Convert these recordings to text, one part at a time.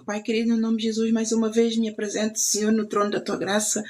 Pai querido, no nome de Jesus, mais uma vez me apresento, Senhor, no trono da tua graça,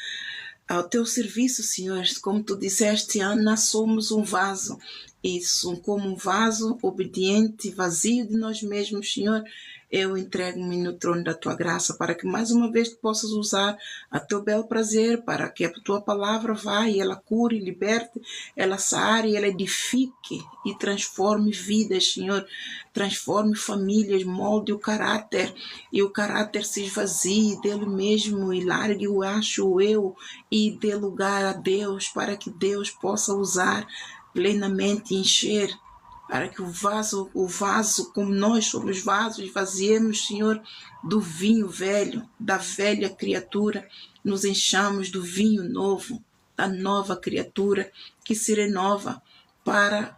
ao teu serviço, Senhor. Como tu disseste, Ana, somos um vaso. Isso, como um vaso obediente, vazio de nós mesmos, Senhor, eu entrego-me no trono da tua graça para que mais uma vez tu possas usar a teu belo prazer, para que a tua palavra vá e ela cure, liberte, ela sare, ela edifique e transforme vidas, Senhor, transforme famílias, molde o caráter e o caráter se esvazie dele mesmo e largue o acho, o eu e dê lugar a Deus para que Deus possa usar plenamente, encher, para que o vaso, como nós somos vasos, vaziemos, Senhor, do vinho velho, da velha criatura, nos enchamos do vinho novo, da nova criatura que se renova para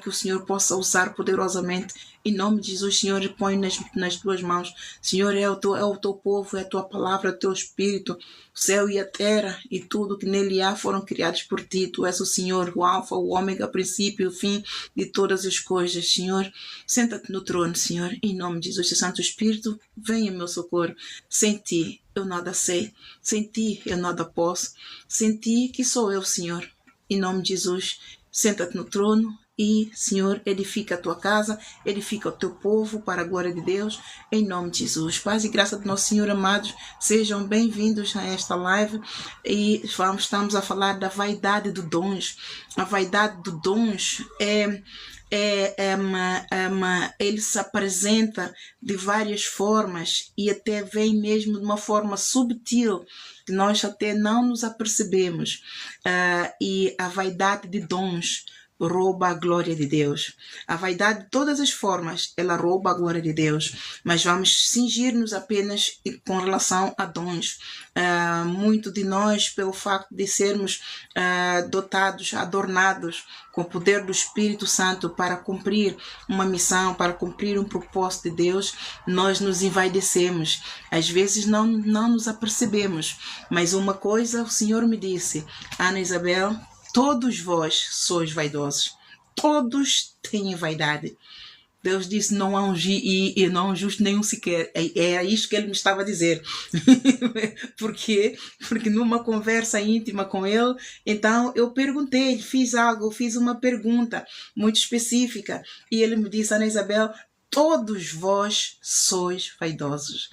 que o Senhor possa usar poderosamente. Em nome de Jesus, Senhor, põe nas tuas mãos. Senhor, é o teu povo, é a tua palavra, é o teu Espírito. O céu e a terra e tudo que nele há foram criados por ti. Tu és o Senhor, o alfa, o ômega, o princípio e o fim de todas as coisas. Senhor, senta-te no trono, Senhor. Em nome de Jesus, Santo Espírito, venha meu socorro. Sem ti eu nada sei. Sem ti eu nada posso. Sem ti que sou eu, Senhor. Em nome de Jesus, senta-te no trono e, Senhor, edifica a tua casa, edifica o teu povo para a glória de Deus, em nome de Jesus. Paz e graça do nosso Senhor, amados, sejam bem-vindos a esta live e estamos a falar da vaidade do dons. A vaidade do dons ele se apresenta de várias formas e até vem mesmo de uma forma subtil que nós até não nos apercebemos. E a vaidade de dons rouba a glória de Deus. A vaidade de todas as formas, ela rouba a glória de Deus. Mas vamos cingir-nos apenas com relação a dons. Muito de nós, pelo facto de sermos dotados, adornados com o poder do Espírito Santo para cumprir uma missão, para cumprir um propósito de Deus, nós nos envaidecemos. Às vezes não nos apercebemos. Mas uma coisa o Senhor me disse, Ana Isabel, todos vós sois vaidosos. Todos têm vaidade. Deus disse, não há não há um justo nenhum sequer. É isso que ele me estava a dizer. Por quê? Porque numa conversa íntima com ele, então eu perguntei, fiz uma pergunta muito específica. E ele me disse, Ana Isabel, todos vós sois vaidosos.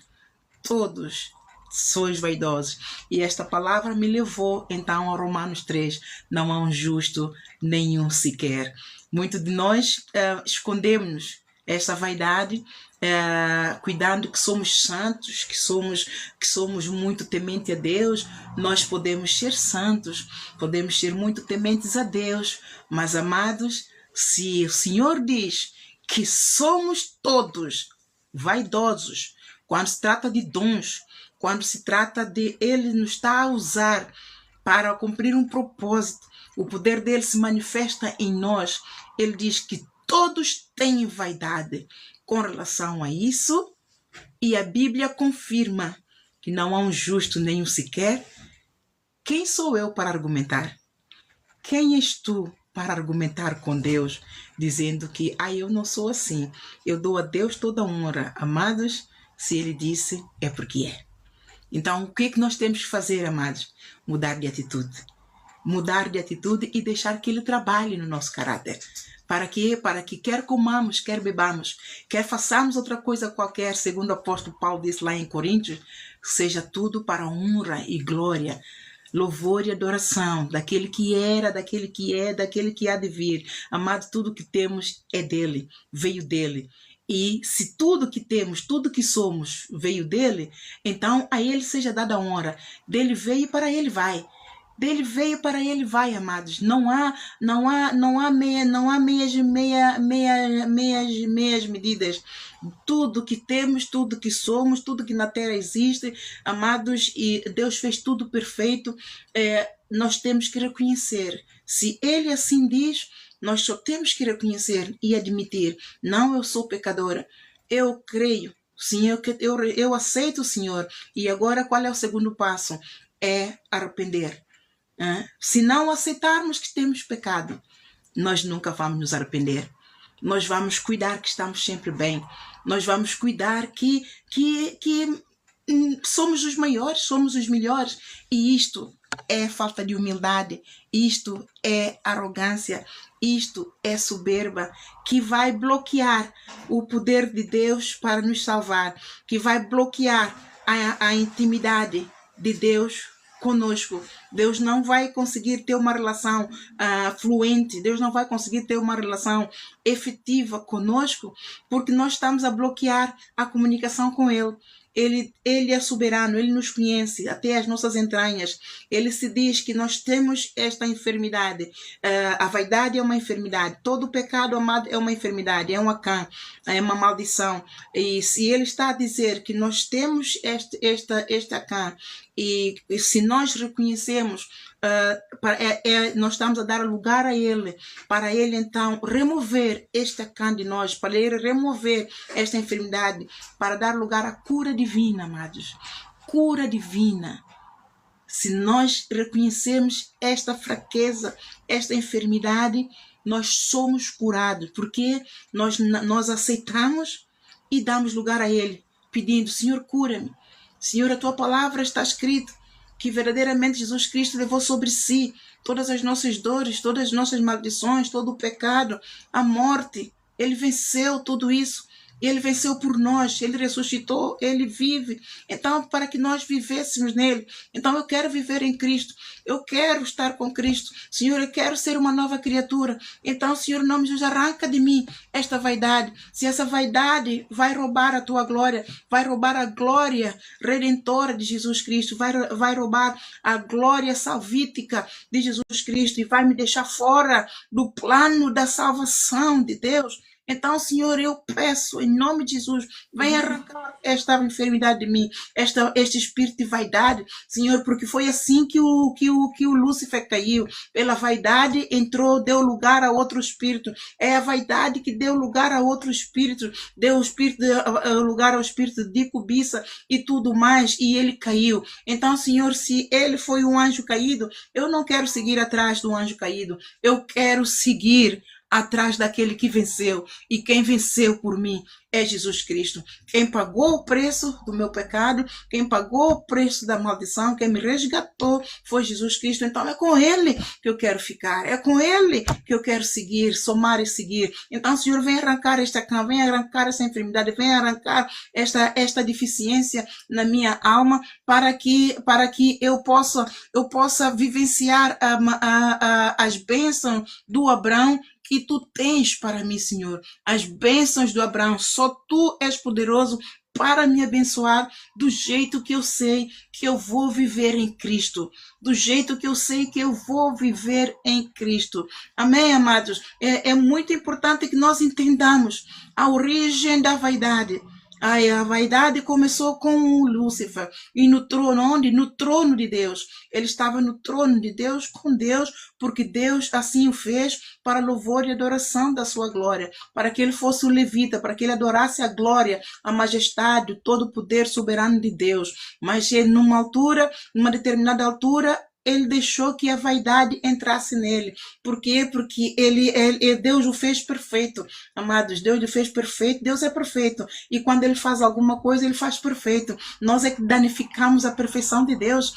Todos sois vaidosos. E esta palavra me levou então a Romanos 3. Não há um justo nenhum sequer. Muito de nós escondemos essa vaidade, cuidando que somos santos, que somos muito tementes a Deus. Nós podemos ser santos, podemos ser muito tementes a Deus, mas amados, se o Senhor diz que somos todos vaidosos, quando se trata de dons, quando se trata de Ele nos está a usar para cumprir um propósito, o poder dele se manifesta em nós. Ele diz que todos têm vaidade com relação a isso e a Bíblia confirma que não há um justo nenhum sequer. Quem sou eu para argumentar? Quem és tu para argumentar com Deus, dizendo que eu não sou assim, eu dou a Deus toda a honra? Amados, se Ele disse, é porque é. Então, o que é que nós temos que fazer, amados? Mudar de atitude. Mudar de atitude e deixar que Ele trabalhe no nosso caráter. Para quê? Para que quer comamos, quer bebamos, quer façamos outra coisa qualquer, segundo o apóstolo Paulo disse lá em Coríntios, seja tudo para honra e glória, louvor e adoração daquele que era, daquele que é, daquele que há de vir. Amado, tudo que temos é dele, veio dele. E se tudo que temos, tudo que somos veio dele, então a ele seja dada a honra. Dele veio e para ele vai. Dele veio para ele vai, amados. Não há meias medidas. Tudo que temos, tudo que somos, tudo que na terra existe, amados, e Deus fez tudo perfeito. Nós temos que reconhecer. Se Ele assim diz, nós só temos que reconhecer e admitir. Não, eu sou pecadora. Eu creio. Sim, eu aceito o Senhor. E agora qual é o segundo passo? É arrepender. Se não aceitarmos que temos pecado, nós nunca vamos nos arrepender. Nós vamos cuidar que estamos sempre bem. nós vamos cuidar que somos os maiores, somos os melhores. E isto é falta de humildade, isto é arrogância, isto é soberba, que vai bloquear o poder de Deus para nos salvar, que vai bloquear a intimidade de Deus conosco. Deus não vai conseguir ter uma relação fluente, Deus não vai conseguir ter uma relação efetiva conosco, porque nós estamos a bloquear a comunicação com Ele. Ele é soberano, Ele nos conhece até as nossas entranhas. Ele se diz que nós temos esta enfermidade. A vaidade é uma enfermidade. Todo pecado, amado, é uma enfermidade, é um acã, é uma maldição. E se Ele está a dizer que nós temos este acã, e se nós reconhecemos, nós estamos a dar lugar a Ele, para Ele então remover este acã de nós, para Ele remover esta enfermidade, para dar lugar à cura divina, amados. Cura divina. Se nós reconhecemos esta fraqueza, esta enfermidade, nós somos curados, porque nós aceitamos e damos lugar a Ele, pedindo: Senhor, cura-me. Senhor, a tua palavra está escrito que verdadeiramente Jesus Cristo levou sobre si todas as nossas dores, todas as nossas maldições, todo o pecado, a morte. Ele venceu tudo isso. Ele venceu por nós, Ele ressuscitou, Ele vive. Então, para que nós vivêssemos nele. Então, eu quero viver em Cristo. Eu quero estar com Cristo. Senhor, eu quero ser uma nova criatura. Então, Senhor, em nome de Jesus, arranca de mim esta vaidade. Se essa vaidade vai roubar a tua glória, vai roubar a glória redentora de Jesus Cristo, vai roubar a glória salvífica de Jesus Cristo e vai me deixar fora do plano da salvação de Deus. Então, Senhor, eu peço, em nome de Jesus, venha arrancar esta enfermidade de mim, este espírito de vaidade, Senhor, porque foi assim que o Lúcifer caiu. Pela vaidade entrou, deu lugar a outro espírito. É a vaidade que deu lugar a outro espírito, deu lugar ao espírito de cobiça e tudo mais, e ele caiu. Então, Senhor, se ele foi um anjo caído, eu não quero seguir atrás do anjo caído, eu quero seguir atrás daquele que venceu, e quem venceu por mim é Jesus Cristo. Quem pagou o preço do meu pecado, quem pagou o preço da maldição, quem me resgatou foi Jesus Cristo. Então é com Ele que eu quero ficar, é com Ele que eu quero seguir, somar e seguir. Então, Senhor, vem arrancar esta cama, vem arrancar essa enfermidade, vem arrancar esta deficiência na minha alma, para que eu possa vivenciar as bênçãos do Abraão que tu tens para mim, Senhor. As bênçãos do Abraão, só tu és poderoso para me abençoar do jeito que eu sei que eu vou viver em Cristo. Do jeito que eu sei que eu vou viver em Cristo. Amém, amados? É muito importante que nós entendamos a origem da vaidade. A vaidade começou com Lúcifer. E no trono, onde? No trono de Deus. Ele estava no trono de Deus, com Deus, porque Deus assim o fez para louvor e adoração da sua glória. Para que ele fosse o levita, para que ele adorasse a glória, a majestade, todo o poder soberano de Deus. Mas numa determinada altura, ele deixou que a vaidade entrasse nele. Por quê? Porque Deus o fez perfeito. Amados, Deus o fez perfeito. Deus é perfeito. E quando ele faz alguma coisa, ele faz perfeito. Nós é que danificamos a perfeição de Deus.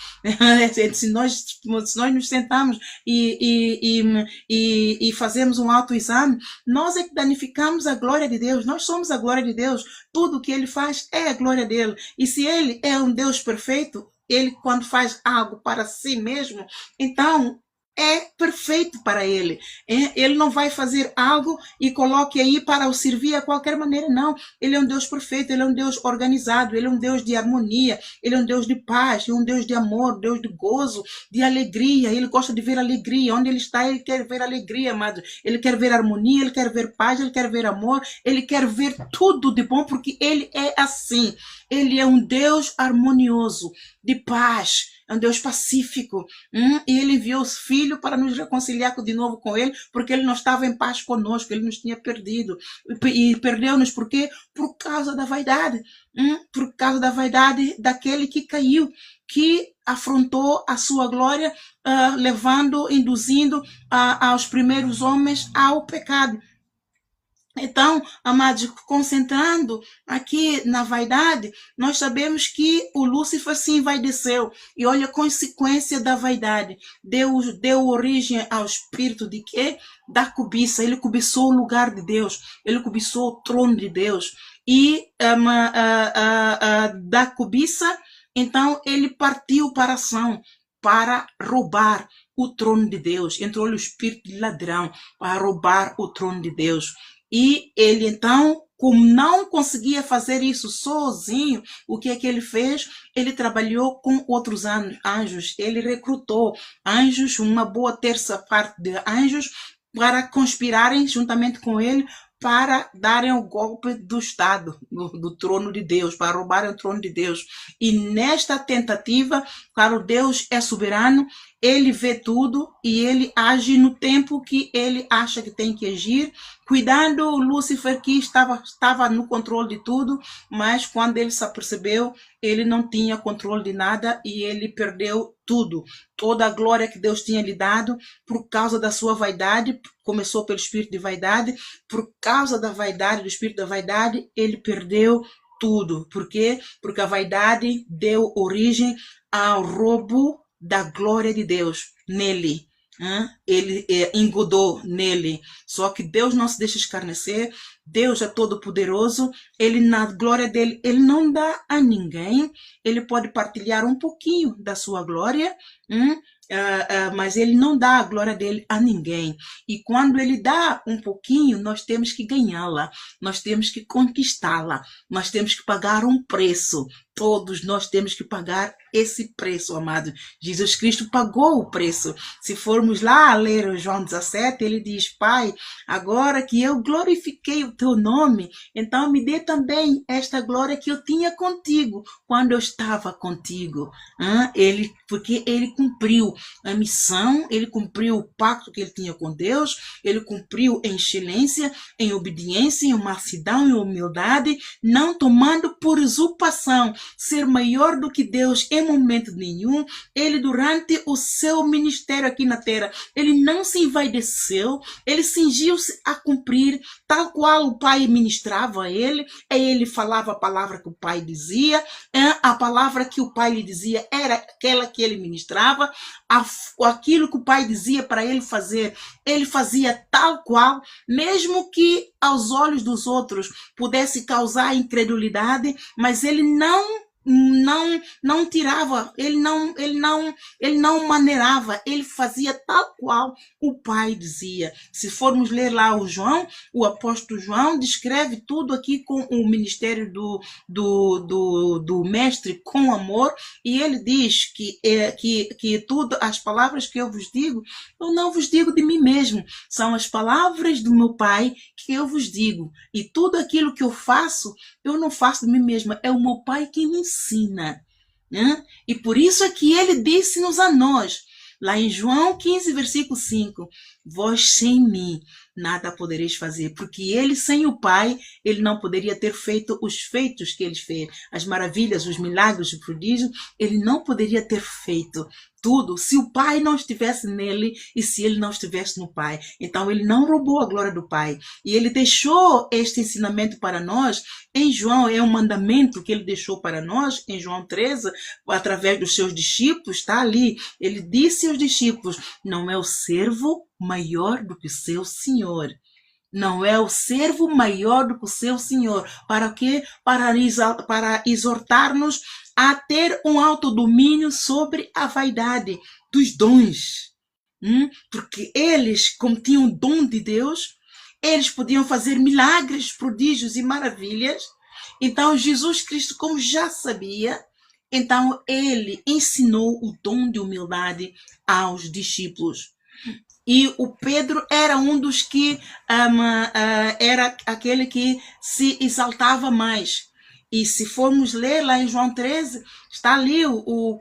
se nós nos sentamos e fazemos um autoexame, nós é que danificamos a glória de Deus. Nós somos a glória de Deus. Tudo que ele faz é a glória dele. E se ele é um Deus perfeito, ele, quando faz algo para si mesmo, então é perfeito para ele. Ele não vai fazer algo e coloque aí para o servir a qualquer maneira, não. Ele é um Deus perfeito, ele é um Deus organizado, ele é um Deus de harmonia, ele é um Deus de paz, ele é um Deus de amor, Deus de gozo, de alegria. Ele gosta de ver alegria. Onde ele está, ele quer ver alegria, amado. Ele quer ver harmonia, ele quer ver paz, ele quer ver amor, ele quer ver tudo de bom, porque ele é assim. Ele é um Deus harmonioso, de paz, é um Deus pacífico. E ele enviou o Filho para nos reconciliar de novo com ele, porque ele não estava em paz conosco, ele nos tinha perdido. E perdeu-nos por quê? Por causa da vaidade. Por causa da vaidade daquele que caiu, que afrontou a sua glória, induzindo aos primeiros homens ao pecado. Então, amados, concentrando aqui na vaidade, nós sabemos que o Lúcifer se envaideceu. E olha a consequência da vaidade. Deu origem ao espírito de quê? Da cobiça. Ele cobiçou o lugar de Deus. Ele cobiçou o trono de Deus. E da cobiça, então, ele partiu para a ação, para roubar o trono de Deus. Entrou-lhe o espírito de ladrão para roubar o trono de Deus. E ele, então, como não conseguia fazer isso sozinho, o que é que ele fez? Ele trabalhou com outros anjos. Ele recrutou anjos, uma boa terça parte de anjos, para conspirarem juntamente com ele para darem o golpe do Estado, do trono de Deus, para roubarem o trono de Deus. E nesta tentativa, claro, Deus é soberano, ele vê tudo e ele age no tempo que ele acha que tem que agir, cuidando Lúcifer, que estava no controle de tudo, mas quando ele se apercebeu, ele não tinha controle de nada e ele perdeu tudo. Toda a glória que Deus tinha lhe dado por causa da sua vaidade, começou pelo espírito de vaidade, por causa da vaidade, do espírito da vaidade, ele perdeu tudo. Por quê? Porque a vaidade deu origem ao roubo da glória de Deus nele. Ele engodou nele. Só que Deus não se deixa escarnecer. Deus é todo poderoso. Ele, na glória dele, ele não dá a ninguém. Ele pode partilhar um pouquinho da sua glória, mas ele não dá a glória dele a ninguém. E quando ele dá um pouquinho, nós temos que ganhá-la, nós temos que conquistá-la, nós temos que pagar um preço. Todos nós temos que pagar esse preço, amado. Jesus Cristo pagou o preço. Se formos lá a ler o João 17, ele diz: Pai, agora que eu glorifiquei o teu nome, então me dê também esta glória que eu tinha contigo, quando eu estava contigo. Porque ele cumpriu a missão, ele cumpriu o pacto que ele tinha com Deus, ele cumpriu em excelência, em obediência, em mansidão, em humildade, não tomando por usurpação ser maior do que Deus em momento nenhum. Ele, durante o seu ministério aqui na terra, ele não se envaideceu, ele cingiu-se a cumprir tal qual o Pai ministrava a ele falava a palavra que o Pai dizia, a palavra que o Pai lhe dizia era aquela que ele ministrava, aquilo que o Pai dizia para ele fazia tal qual, mesmo que aos olhos dos outros pudesse causar incredulidade, mas ele não tirava, ele não maneirava, ele fazia tal qual o Pai dizia. Se formos ler lá o apóstolo João descreve tudo aqui com o ministério do mestre com amor, e ele diz que tudo, as palavras que eu vos digo, eu não vos digo de mim mesmo, são as palavras do meu Pai que eu vos digo, e tudo aquilo que eu faço, eu não faço de mim mesma, é o meu Pai que me ensina. E por isso é que ele disse-nos a nós, lá em João 15, versículo 5, vós sem mim nada podereis fazer, porque ele sem o Pai, ele não poderia ter feito os feitos que ele fez, as maravilhas, os milagres, os prodígios, ele não poderia ter feito tudo se o Pai não estivesse nele e se ele não estivesse no Pai. Então ele não roubou a glória do Pai. E ele deixou este ensinamento para nós em João, é um mandamento que ele deixou para nós em João 13, através dos seus discípulos, está ali. Ele disse aos discípulos, não é o servo maior do que o seu senhor. Não é o servo maior do que o seu senhor. Para quê? Para exortar-nos a ter um autodomínio sobre a vaidade dos dons. Porque eles, como tinham o dom de Deus, eles podiam fazer milagres, prodígios e maravilhas. Então Jesus Cristo, como já sabia, então ele ensinou o dom de humildade aos discípulos. E o Pedro era um dos que era aquele que se exaltava mais. E se formos ler lá em João 13, está ali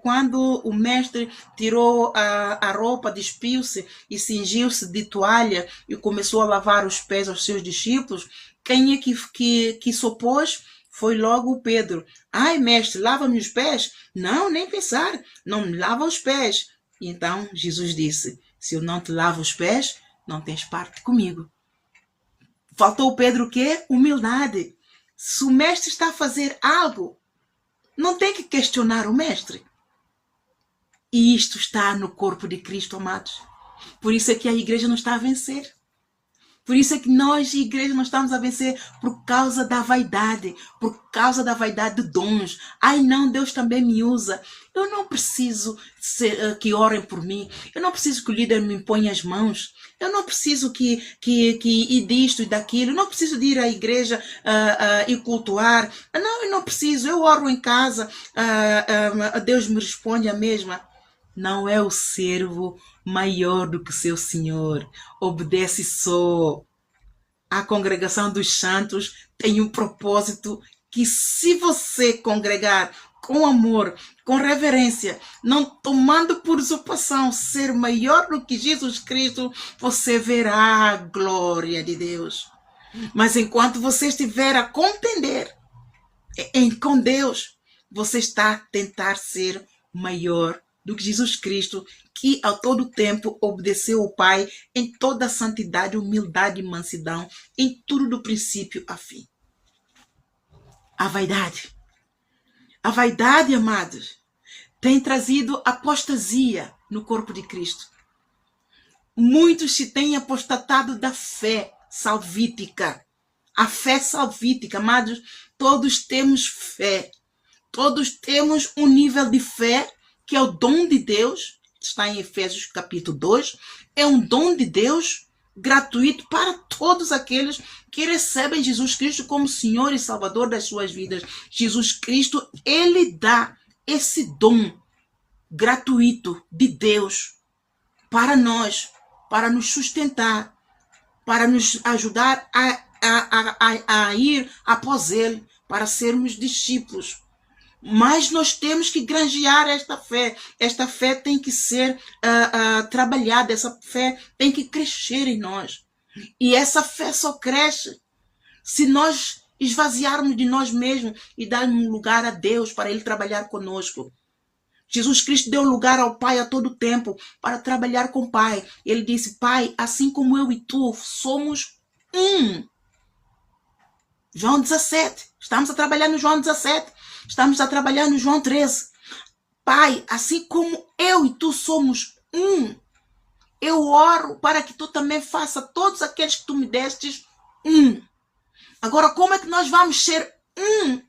quando o mestre tirou a roupa, despiu-se e cingiu-se de toalha e começou a lavar os pés aos seus discípulos. Quem é que se opôs? Foi logo o Pedro. Ai, mestre, lava-me os pés? Não, nem pensar, não me lava os pés. Então Jesus disse, se eu não te lavo os pés, não tens parte comigo. Faltou Pedro o quê? Humildade. Se o mestre está a fazer algo, não tem que questionar o mestre. E isto está no corpo de Cristo, amados. Por isso é que a igreja não está a vencer. Por isso é que nós, igreja, não estamos a vencer por causa da vaidade de dons. Ai não, Deus também me usa. Eu não preciso que orem por mim. Eu não preciso que o líder me imponha as mãos. Eu não preciso que ir disto e daquilo. Eu não preciso de ir à igreja e cultuar. Não, eu não preciso. Eu oro em casa. Deus me responde a mesma. Não é o servo maior do que seu senhor. Obedece só. A congregação dos santos tem um propósito que, se você congregar com amor, com reverência, não tomando por usurpação ser maior do que Jesus Cristo, você verá a glória de Deus. Mas enquanto você estiver a contender com Deus, você está a tentar ser maior do que Jesus Cristo, que a todo tempo obedeceu ao Pai em toda a santidade, humildade e mansidão, em tudo do princípio a fim. A vaidade, amados, tem trazido apostasia no corpo de Cristo. Muitos se têm apostatado da fé salvífica. A fé salvífica, amados, todos temos fé. Todos temos um nível de fé que é o dom de Deus, está em Efésios capítulo 2, é um dom de Deus gratuito para todos aqueles que recebem Jesus Cristo como Senhor e Salvador das suas vidas. Jesus Cristo, ele dá esse dom gratuito de Deus para nós, para nos sustentar, para nos ajudar a ir após ele, para sermos discípulos. Mas nós temos que granjear esta fé. Esta fé tem que ser trabalhada. Essa fé tem que crescer em nós. E essa fé só cresce se nós esvaziarmos de nós mesmos e darmos um lugar a Deus para Ele trabalhar conosco. Jesus Cristo deu lugar ao Pai a todo tempo para trabalhar com o Pai. Ele disse, Pai, assim como eu e tu somos um. João 17. Estamos a trabalhar no João 17. Estamos a trabalhar no João 13. Pai, assim como eu e tu somos um, eu oro para que tu também faça todos aqueles que tu me destes um. Agora, como é que nós vamos ser um?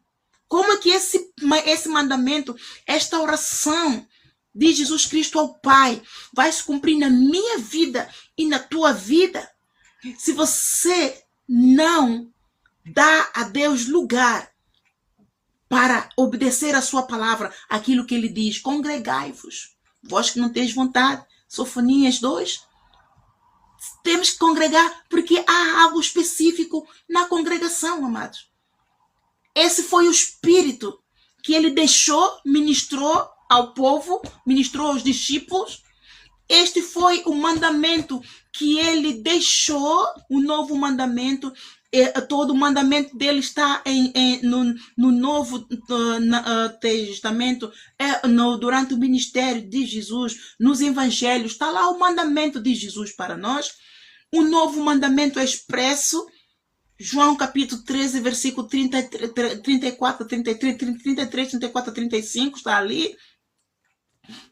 Como é que esse mandamento, esta oração de Jesus Cristo ao Pai vai se cumprir na minha vida e na tua vida? Se você não dá a Deus lugar para obedecer a sua palavra, aquilo que ele diz, congregai-vos, vós que não tens vontade, Sofonias 2, temos que congregar, porque há algo específico na congregação, amados. Esse foi o espírito que ele deixou, ministrou ao povo, ministrou aos discípulos. Este foi o mandamento que ele deixou, o novo mandamento. Todo o mandamento dele está no Novo Testamento, durante o ministério de Jesus, nos evangelhos, está lá o mandamento de Jesus para nós. O novo mandamento é expresso, João capítulo 13, versículo 34, 33, 34, 35, está ali.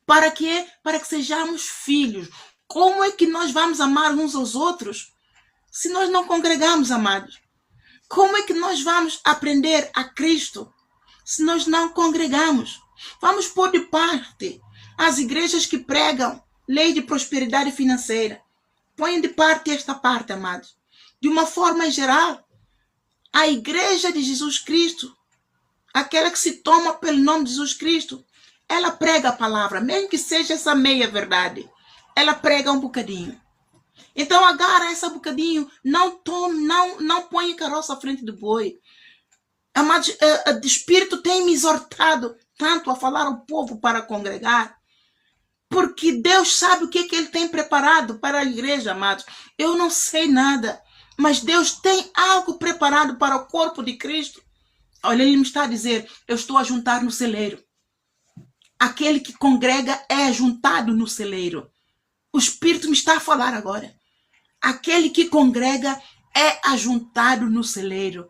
Para quê? Para que sejamos filhos. Como é que nós vamos amar uns aos outros se nós não congregamos, amados? Como é que nós vamos aprender a Cristo se nós não congregamos? Vamos pôr de parte as igrejas que pregam lei de prosperidade financeira. Põem de parte esta parte, amados. De uma forma geral, a igreja de Jesus Cristo, aquela que se toma pelo nome de Jesus Cristo, ela prega a palavra, mesmo que seja essa meia verdade. Ela prega um bocadinho. Então agarra esse bocadinho, não põe caroça à frente do boi. Amados, o Espírito tem me exortado tanto a falar ao povo para congregar, porque Deus sabe o que ele tem preparado para a igreja, amados. Eu não sei nada, mas Deus tem algo preparado para o corpo de Cristo. Olha, ele me está a dizer, eu estou a juntar no celeiro. Aquele que congrega é juntado no celeiro. O Espírito me está a falar agora. Aquele que congrega é ajuntado no celeiro.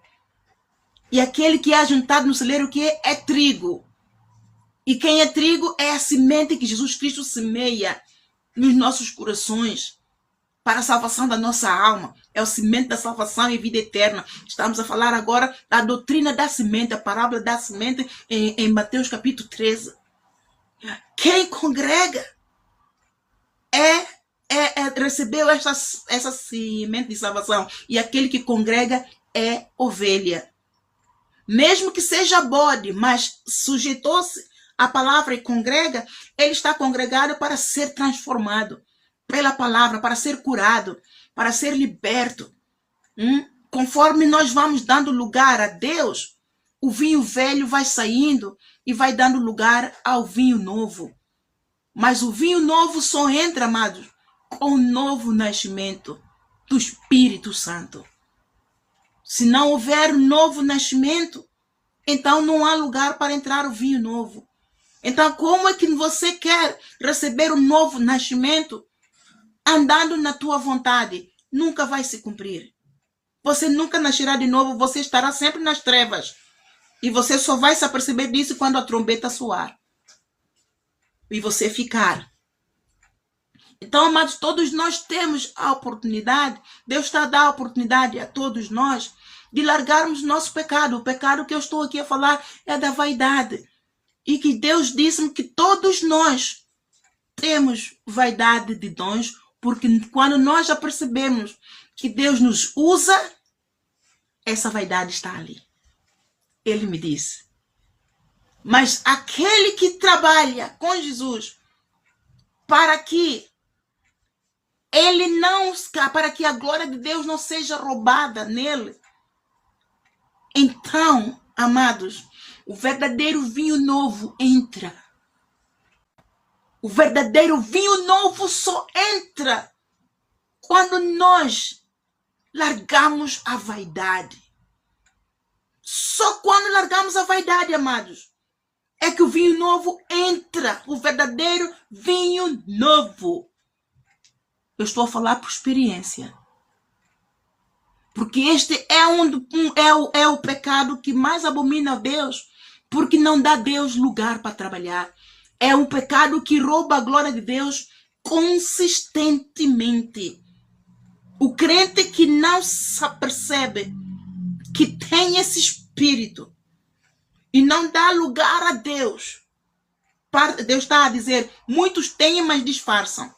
E aquele que é ajuntado no celeiro, que é trigo. E quem é trigo é a semente que Jesus Cristo semeia nos nossos corações para a salvação da nossa alma. É o semente da salvação e vida eterna. Estamos a falar agora da doutrina da semente, a parábola da semente em Mateus capítulo 13. Quem congrega recebeu essa semente de salvação. E aquele que congrega é ovelha. Mesmo que seja bode, mas sujeitou-se à palavra e congrega, ele está congregado para ser transformado pela palavra, para ser curado, para ser liberto. Conforme nós vamos dando lugar a Deus, o vinho velho vai saindo e vai dando lugar ao vinho novo. Mas o vinho novo só entra, amados, com o novo nascimento do Espírito Santo. Se não houver novo nascimento, então não há lugar para entrar o vinho novo. Então, como é que você quer receber o novo nascimento andando na tua vontade? Nunca vai se cumprir. Você nunca nascerá de novo, você estará sempre nas trevas. E você só vai se aperceber disso quando a trombeta soar. E você ficar. Então, amados, todos nós temos a oportunidade, Deus está a dar a oportunidade a todos nós de largarmos nosso pecado. O pecado que eu estou aqui a falar é da vaidade. E que Deus disse-me que todos nós temos vaidade de dons, porque quando nós já percebemos que Deus nos usa, essa vaidade está ali. Ele me disse. Mas aquele que trabalha com Jesus para que para que a glória de Deus não seja roubada nele, então, amados, o verdadeiro vinho novo entra. O verdadeiro vinho novo só entra quando nós largamos a vaidade. Só quando largamos a vaidade, amados, é que o vinho novo entra. O verdadeiro vinho novo. Eu estou a falar por experiência. Porque este é o pecado que mais abomina a Deus, porque não dá a Deus lugar para trabalhar. É um pecado que rouba a glória de Deus consistentemente. O crente que não se percebe que tem esse espírito e não dá lugar a Deus. Deus está a dizer, muitos têm, mas disfarçam.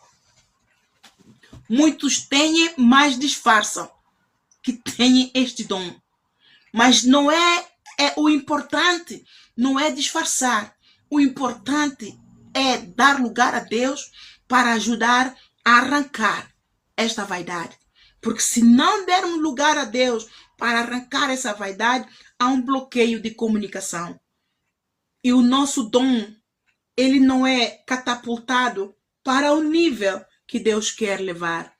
Muitos têm, mas disfarçam que têm este dom. Mas não o importante não é disfarçar. O importante é dar lugar a Deus para ajudar a arrancar esta vaidade. Porque se não dermos lugar a Deus para arrancar essa vaidade, há um bloqueio de comunicação. E o nosso dom, ele não é catapultado para o nível que Deus quer levar.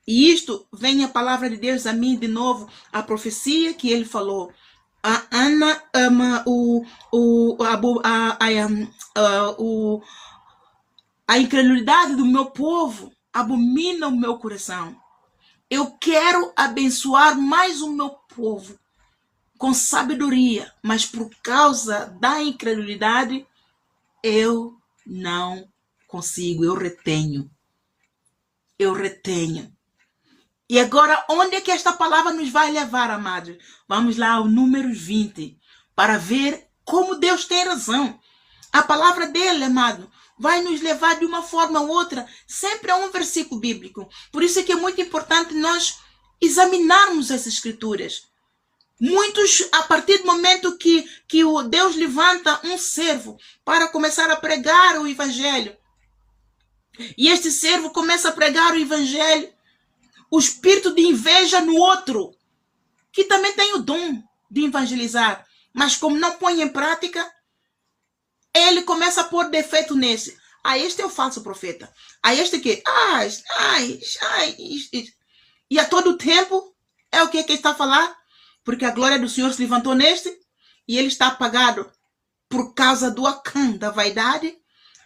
E isto vem a palavra de Deus a mim de novo, a profecia que ele falou. A Ana ama a incredulidade do meu povo abomina o meu coração. Eu quero abençoar mais o meu povo com sabedoria, mas por causa da incredulidade, eu não consigo, eu retenho. E agora, onde é que esta palavra nos vai levar, amados? Vamos lá ao Números 20, para ver como Deus tem razão. A palavra dele, amado, vai nos levar de uma forma ou outra, sempre a um versículo bíblico. Por isso é que é muito importante nós examinarmos as escrituras. Muitos, a partir do momento que o Deus levanta um servo para começar a pregar o evangelho, e este servo começa a pregar o evangelho, o espírito de inveja no outro, que também tem o dom de evangelizar, mas como não põe em prática, ele começa a pôr defeito nesse. Este é o falso profeta. Este aqui, e a todo tempo, é o que está a falar? Porque a glória do Senhor se levantou neste, e ele está apagado por causa do acã, da vaidade.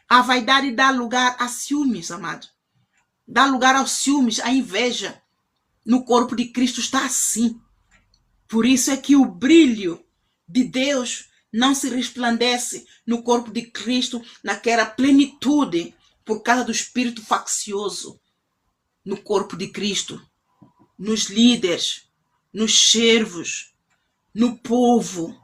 A vaidade dá lugar a ciúmes, amado. Dá lugar aos ciúmes, à inveja. no corpo de Cristo está assim. Por isso é que o brilho de Deus não se resplandece no corpo de Cristo, naquela plenitude, por causa do espírito faccioso no corpo de Cristo, nos líderes, nos servos, no povo.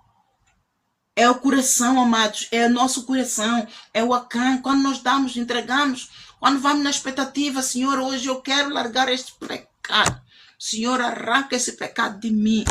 É o coração, amados, é o nosso coração, é o acan. Quando nós damos, entregamos, quando vamos na expectativa, Senhor, hoje eu quero largar este pecado. Senhor, arranca esse pecado de mim.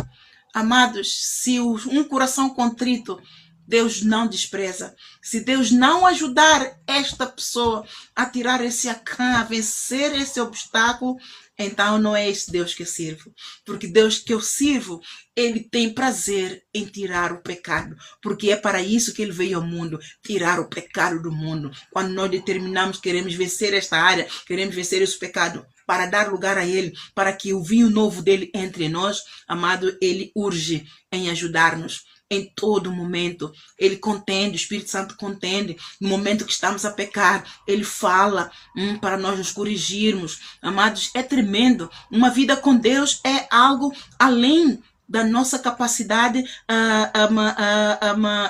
Amados, se um coração contrito, Deus não despreza. Se Deus não ajudar esta pessoa a tirar esse acan, a vencer esse obstáculo, então não é esse Deus que eu sirvo. Porque Deus que eu sirvo, Ele tem prazer em tirar o pecado. Porque é para isso que Ele veio ao mundo, tirar o pecado do mundo. Quando nós determinamos, queremos vencer esta área, queremos vencer esse pecado, para dar lugar a Ele, para que o vinho novo dele entre em nós, amado, Ele urge em ajudar-nos. Em todo momento, Ele contende, o Espírito Santo contende. No momento que estamos a pecar, Ele fala para nós nos corrigirmos. Amados, é tremendo. Uma vida com Deus é algo além da nossa capacidade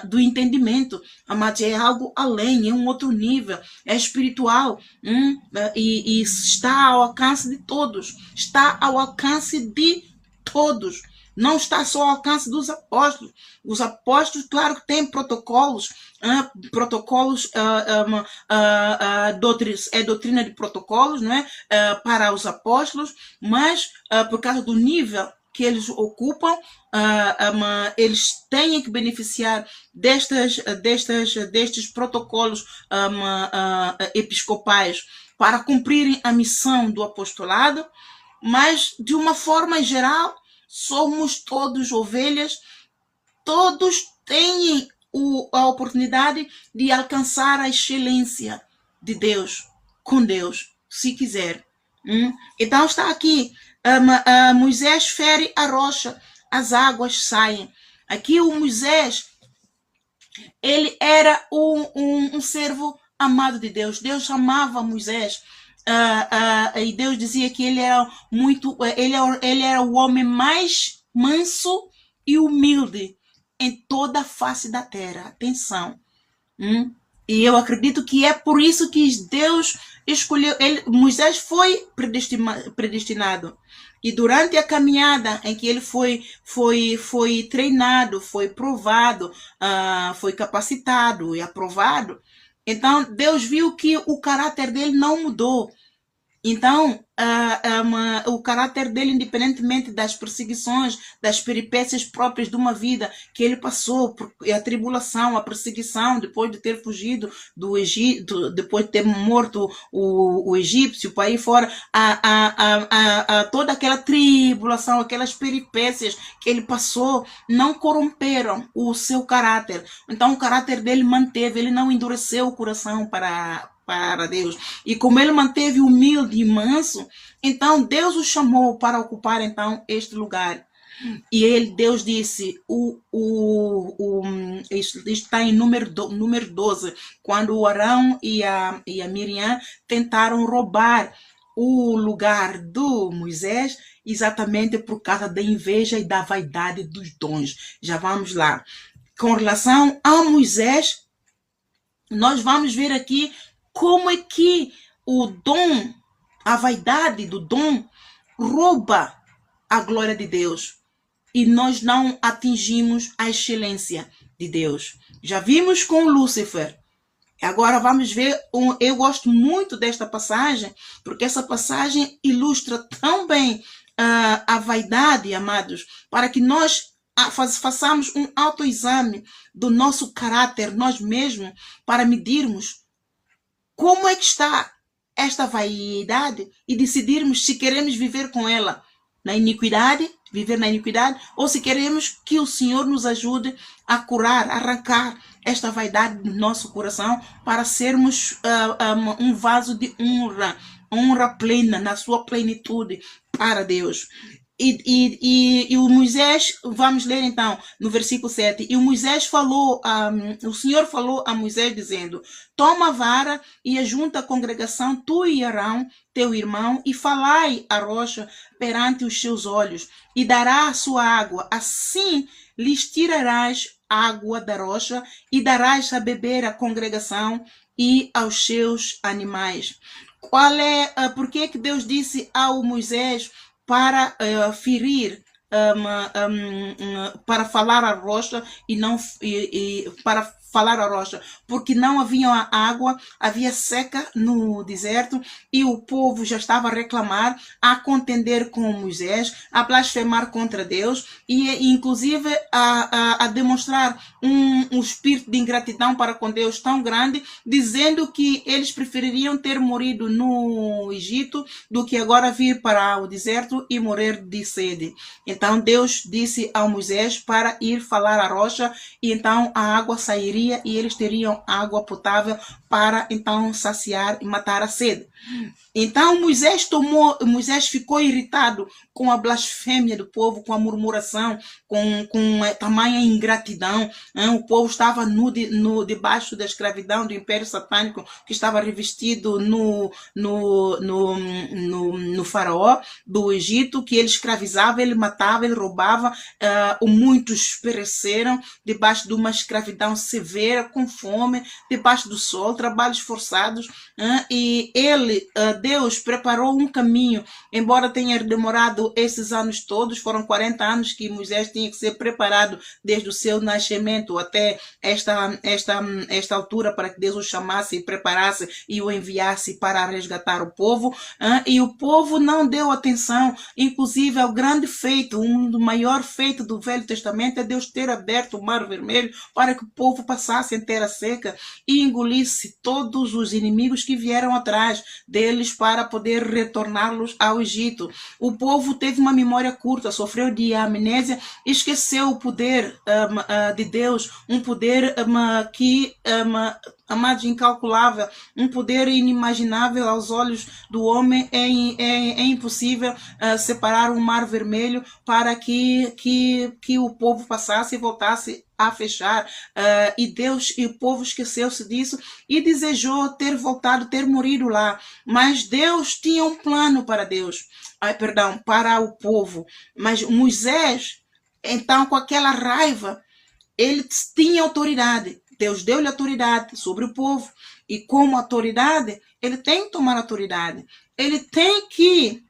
do entendimento. Amados, é algo além, é um outro nível, é espiritual e está ao alcance de todos. Está ao alcance de todos. Não está só ao alcance dos apóstolos. Os apóstolos, claro que têm protocolos, é doutrina de protocolos, não é? Para os apóstolos, mas por causa do nível que eles ocupam, eles têm que beneficiar destes protocolos episcopais para cumprirem a missão do apostolado, mas de uma forma geral, somos todos ovelhas, todos têm a oportunidade de alcançar a excelência de Deus, com Deus, se quiser. Então está aqui, Moisés fere a rocha, as águas saem. Aqui o Moisés, ele era um servo amado de Deus. Deus amava Moisés. E Deus dizia que ele era ele era o homem mais manso e humilde em toda a face da terra. Atenção. E eu acredito que é por isso que Deus escolheu ele. Moisés foi predestinado. E durante a caminhada em que ele foi treinado, foi provado, foi capacitado e aprovado, então Deus viu que o caráter dele não mudou. Então, o caráter dele, independentemente das perseguições, das peripécias próprias de uma vida que ele passou, a tribulação, a perseguição, depois de ter fugido do Egito, depois de ter morto o egípcio, para ir fora, toda aquela tribulação, aquelas peripécias que ele passou, não corromperam o seu caráter. Então, o caráter dele manteve, ele não endureceu o coração para Deus. E como ele manteve humilde e manso, então Deus o chamou para ocupar então este lugar. E Deus disse, isso está em número 12, quando o Arão e a Miriam tentaram roubar o lugar do Moisés, exatamente por causa da inveja e da vaidade dos dons. Já vamos lá. Com relação a Moisés, nós vamos ver aqui como é que o dom, a vaidade do dom, rouba a glória de Deus. E nós não atingimos a excelência de Deus. Já vimos com Lúcifer. Agora vamos ver, eu gosto muito desta passagem, porque essa passagem ilustra tão bem a vaidade, amados, para que nós façamos um autoexame do nosso caráter, nós mesmos, para medirmos como é que está esta vaidade e decidirmos se queremos viver com ela na iniquidade, viver na iniquidade, ou se queremos que o Senhor nos ajude a curar, a arrancar esta vaidade do nosso coração para sermos um vaso de honra plena, na sua plenitude para Deus. E o Moisés, vamos ler então no versículo 7. E o Moisés falou, o Senhor falou a Moisés dizendo: toma a vara e ajunta a congregação, tu e Arão, teu irmão, e falai a rocha perante os seus olhos, e dará a sua água. Assim lhes tirarás água da rocha, e darás a beber à congregação e aos seus animais. Por que Deus disse ao Moisés para ferir, para falar a rocha e não para falar a rocha, porque não havia água, havia seca no deserto e o povo já estava a reclamar, a contender com Moisés, a blasfemar contra Deus e inclusive a demonstrar um espírito de ingratidão para com Deus tão grande, dizendo que eles prefeririam ter morrido no Egito do que agora vir para o deserto e morrer de sede. Então Deus disse ao Moisés para ir falar à rocha e então a água sairia e eles teriam água potável para então saciar e matar a sede. Então Moisés ficou irritado com a blasfêmia do povo, com a murmuração, com a tamanha ingratidão. O povo estava debaixo da escravidão do Império Satânico, que estava revestido no faraó do Egito, que ele escravizava, ele matava, ele roubava. Muitos pereceram debaixo de uma escravidão severa, com fome, debaixo do sol, trabalhos forçados. E Deus preparou um caminho, embora tenha demorado esses anos todos, foram 40 anos que Moisés tinha que ser preparado desde o seu nascimento até esta altura para que Deus o chamasse e preparasse e o enviasse para resgatar o povo. E o povo não deu atenção, inclusive ao grande feito, do maior feito do Velho Testamento é Deus ter aberto o Mar Vermelho para que o povo passasse em terra seca e engolisse todos os inimigos que vieram atrás deles para poder retorná-los ao Egito. O povo teve uma memória curta, sofreu de amnésia, esqueceu o poder de Deus, um poder que amados, incalculável, um poder inimaginável aos olhos do homem. É impossível separar um mar vermelho para que o povo passasse e voltasse a fechar, e o povo esqueceu-se disso e desejou ter voltado, ter morrido lá, mas Deus tinha um plano para o povo. Mas Moisés, então, com aquela raiva, ele tinha autoridade. Deus deu-lhe autoridade sobre o povo. E como autoridade, ele tem que tomar autoridade. Ele tem que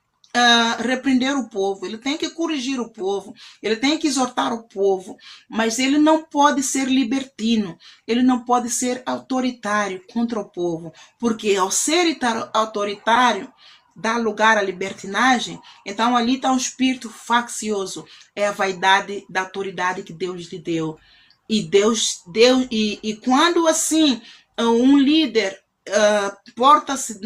repreender o povo. Ele tem que corrigir o povo. Ele tem que exortar o povo. Mas ele não pode ser libertino. Ele não pode ser autoritário contra o povo. Porque ao ser autoritário, dá lugar à libertinagem, então ali está um espírito faccioso. É a vaidade da autoridade que Deus lhe deu. E quando assim um líder porta-se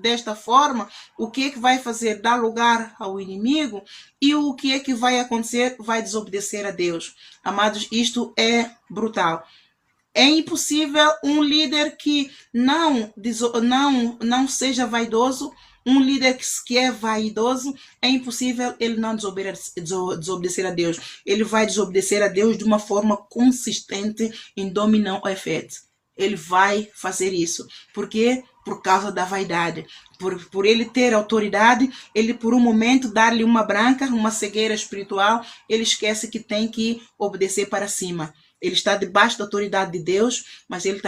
desta forma, o que é que vai fazer? Dar lugar ao inimigo. E o que é que vai acontecer? Vai desobedecer a Deus. Amados, isto é brutal. É impossível um líder que não seja vaidoso, um líder que é vaidoso, é impossível ele não desobedecer a Deus. Ele vai desobedecer a Deus de uma forma consistente em dominar o efeito. Ele vai fazer isso. Por quê? Por causa da vaidade. Por ele ter autoridade, ele por um momento dar-lhe uma branca, uma cegueira espiritual, ele esquece que tem que obedecer para cima. Ele está debaixo da autoridade de Deus, mas ele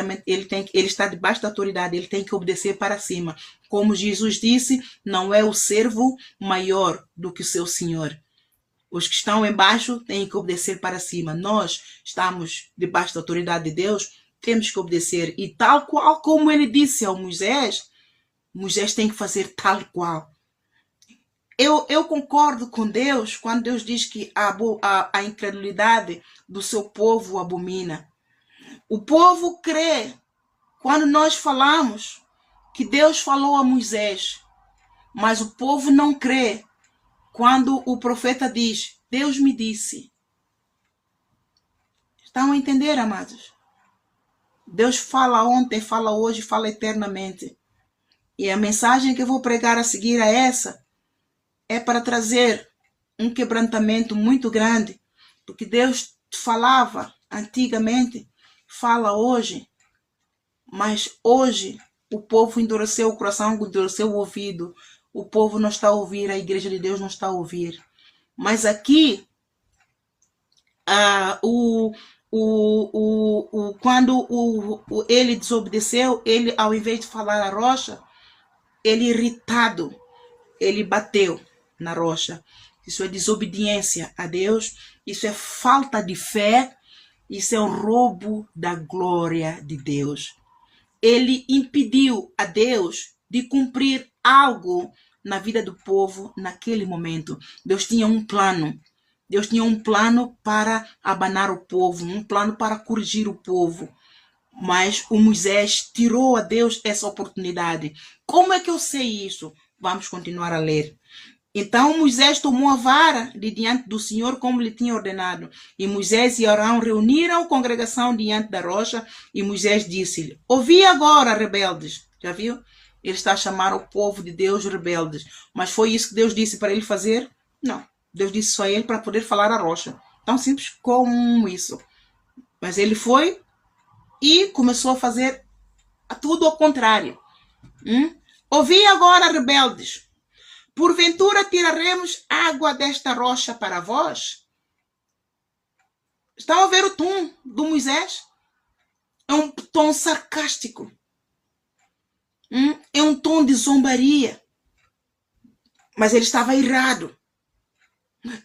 está debaixo da autoridade, ele tem que obedecer para cima. Como Jesus disse, não é o servo maior do que o seu senhor. Os que estão embaixo têm que obedecer para cima. Nós estamos debaixo da autoridade de Deus, temos que obedecer. E tal qual como ele disse ao Moisés, Moisés tem que fazer tal qual. Eu concordo com Deus quando Deus diz que a incredulidade do seu povo abomina. O povo crê quando nós falamos que Deus falou a Moisés, mas o povo não crê quando o profeta diz, Deus me disse. Estão a entender, amados? Deus fala ontem, fala hoje, fala eternamente. E a mensagem que eu vou pregar a seguir é essa. É para trazer um quebrantamento muito grande, porque Deus falava antigamente, fala hoje, mas hoje o povo endureceu o coração, endureceu o ouvido, o povo não está a ouvir, a igreja de Deus não está a ouvir. Mas aqui, quando ele desobedeceu, ele, ao invés de falar a rocha, ele irritado, ele bateu na rocha. Isso é desobediência a Deus, isso é falta de fé, isso é um roubo da glória de Deus. Ele impediu a Deus de cumprir algo na vida do povo naquele momento. Deus tinha um plano. Deus tinha um plano para abanar o povo, um plano para corrigir o povo. Mas o Moisés tirou a Deus essa oportunidade. Como é que eu sei isso? Vamos continuar a ler. Então Moisés tomou a vara de diante do Senhor como lhe tinha ordenado. E Moisés e Arão reuniram a congregação diante da rocha. E Moisés disse-lhe: ouvi agora, rebeldes. Já viu? Ele está a chamar o povo de Deus rebeldes. Mas foi isso que Deus disse para ele fazer? Não. Deus disse só a ele para poder falar a rocha. Tão simples como isso. Mas ele foi e começou a fazer tudo ao contrário. Ouvi agora, rebeldes. Porventura tiraremos água desta rocha para vós? Estão a ver o tom do Moisés? É um tom sarcástico. É um tom de zombaria. Mas ele estava irado.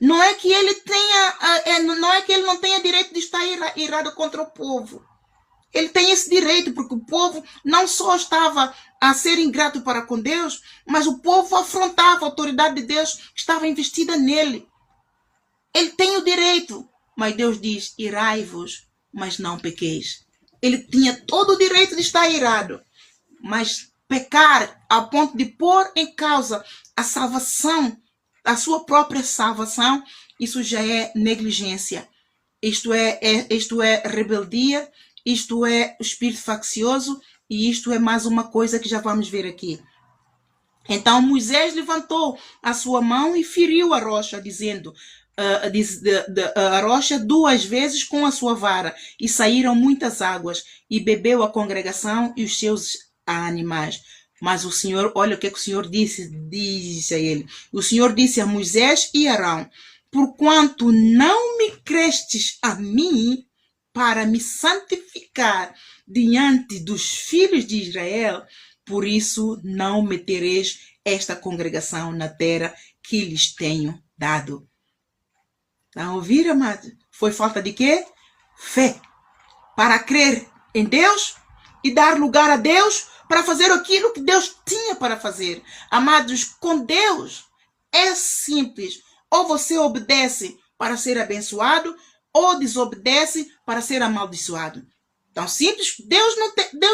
Não é que ele não tenha direito de estar irado contra o povo. Ele tem esse direito, porque o povo não só estava a ser ingrato para com Deus, mas o povo afrontava a autoridade de Deus que estava investida nele. Ele tem o direito, mas Deus diz: irai-vos, mas não pequeis. Ele tinha todo o direito de estar irado, mas pecar ao ponto de pôr em causa a salvação, a sua própria salvação, isso já é negligência. Isto é rebeldia. Isto é o espírito faccioso e isto é mais uma coisa que já vamos ver aqui. Então Moisés levantou a sua mão e feriu a rocha, dizendo a rocha 2 vezes com a sua vara, e saíram muitas águas, e bebeu a congregação e os seus animais. Mas o Senhor, olha o que o Senhor disse a ele. O Senhor disse a Moisés e Arão: porquanto não me crestes a mim, para me santificar diante dos filhos de Israel, por isso não metereis esta congregação na terra que lhes tenho dado. Estão a ouvir, amado? Foi falta de quê? Fé. Para crer em Deus e dar lugar a Deus para fazer aquilo que Deus tinha para fazer. Amados, com Deus é simples. Ou você obedece para ser abençoado, ou desobedece para ser amaldiçoado. Tão simples. Deus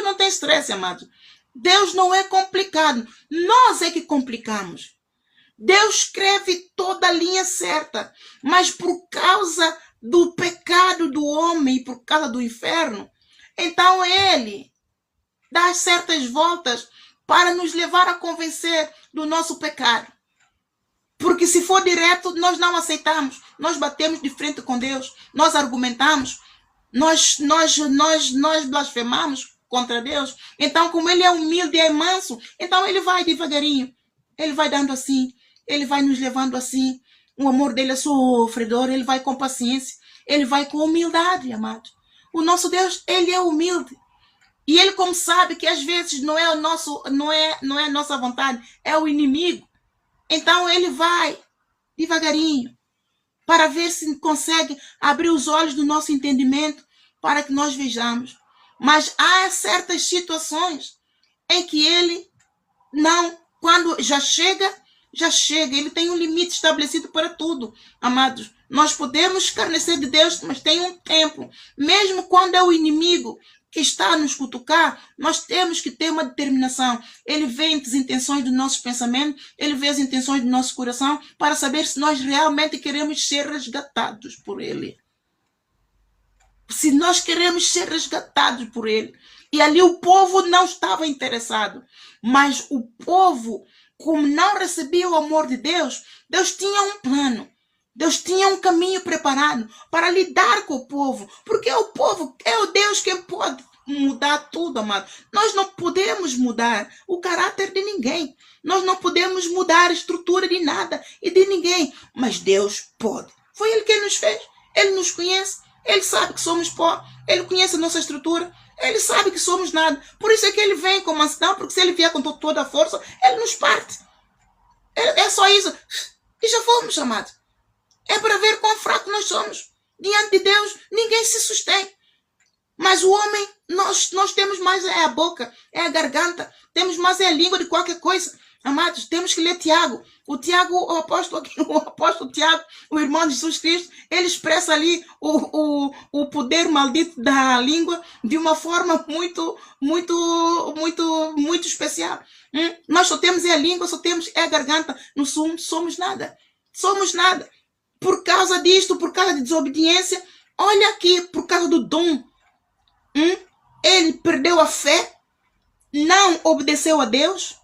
não tem estresse, amado. Deus não é complicado. Nós é que complicamos. Deus escreve toda a linha certa, mas por causa do pecado do homem e por causa do inferno, então ele dá certas voltas para nos levar a convencer do nosso pecado. Porque se for direto, nós não aceitamos. Nós batemos de frente com Deus. Nós argumentamos. Nós blasfemamos contra Deus. Então, como ele é humilde e é manso, então ele vai devagarinho. Ele vai dando assim. Ele vai nos levando assim. O amor dele é sofredor. Ele vai com paciência. Ele vai com humildade, amado. O nosso Deus, ele é humilde. E ele, como sabe que às vezes não é a nossa vontade, é o inimigo. Então ele vai devagarinho para ver se consegue abrir os olhos do nosso entendimento para que nós vejamos. Mas há certas situações em que ele não, quando já chega. Ele tem um limite estabelecido para tudo, amados. Nós podemos escarnecer de Deus, mas tem um tempo. Mesmo quando é o inimigo que está a nos cutucar, nós temos que ter uma determinação. Ele vê as intenções dos nossos pensamentos, ele vê as intenções do nosso coração, para saber se nós realmente queremos ser resgatados por ele. Se nós queremos ser resgatados por ele. E ali o povo não estava interessado. Mas o povo, como não recebia o amor de Deus, Deus tinha um plano. Deus tinha um caminho preparado para lidar com o povo, porque o povo é o Deus quem pode mudar tudo, amado. Nós não podemos mudar o caráter de ninguém. Nós não podemos mudar a estrutura de nada e de ninguém. Mas Deus pode. Foi Ele quem nos fez. Ele nos conhece. Ele sabe que somos pó. Ele conhece a nossa estrutura. Ele sabe que somos nada. Por isso é que Ele vem com mansidão, porque se Ele vier com toda a força, Ele nos parte. É só isso. E já fomos, amados. É para ver quão fraco nós somos. Diante de Deus, ninguém se sustém. Mas o homem, nós temos mais é a boca, é a garganta, temos mais é a língua de qualquer coisa. Amados, temos que ler Tiago. O apóstolo Tiago, o irmão de Jesus Cristo, ele expressa ali o poder maldito da língua de uma forma muito especial. Nós só temos é a língua, só temos é a garganta, não somos nada. Somos nada. Por causa disto, por causa de desobediência, olha aqui, por causa do dom. Ele perdeu a fé, não obedeceu a Deus,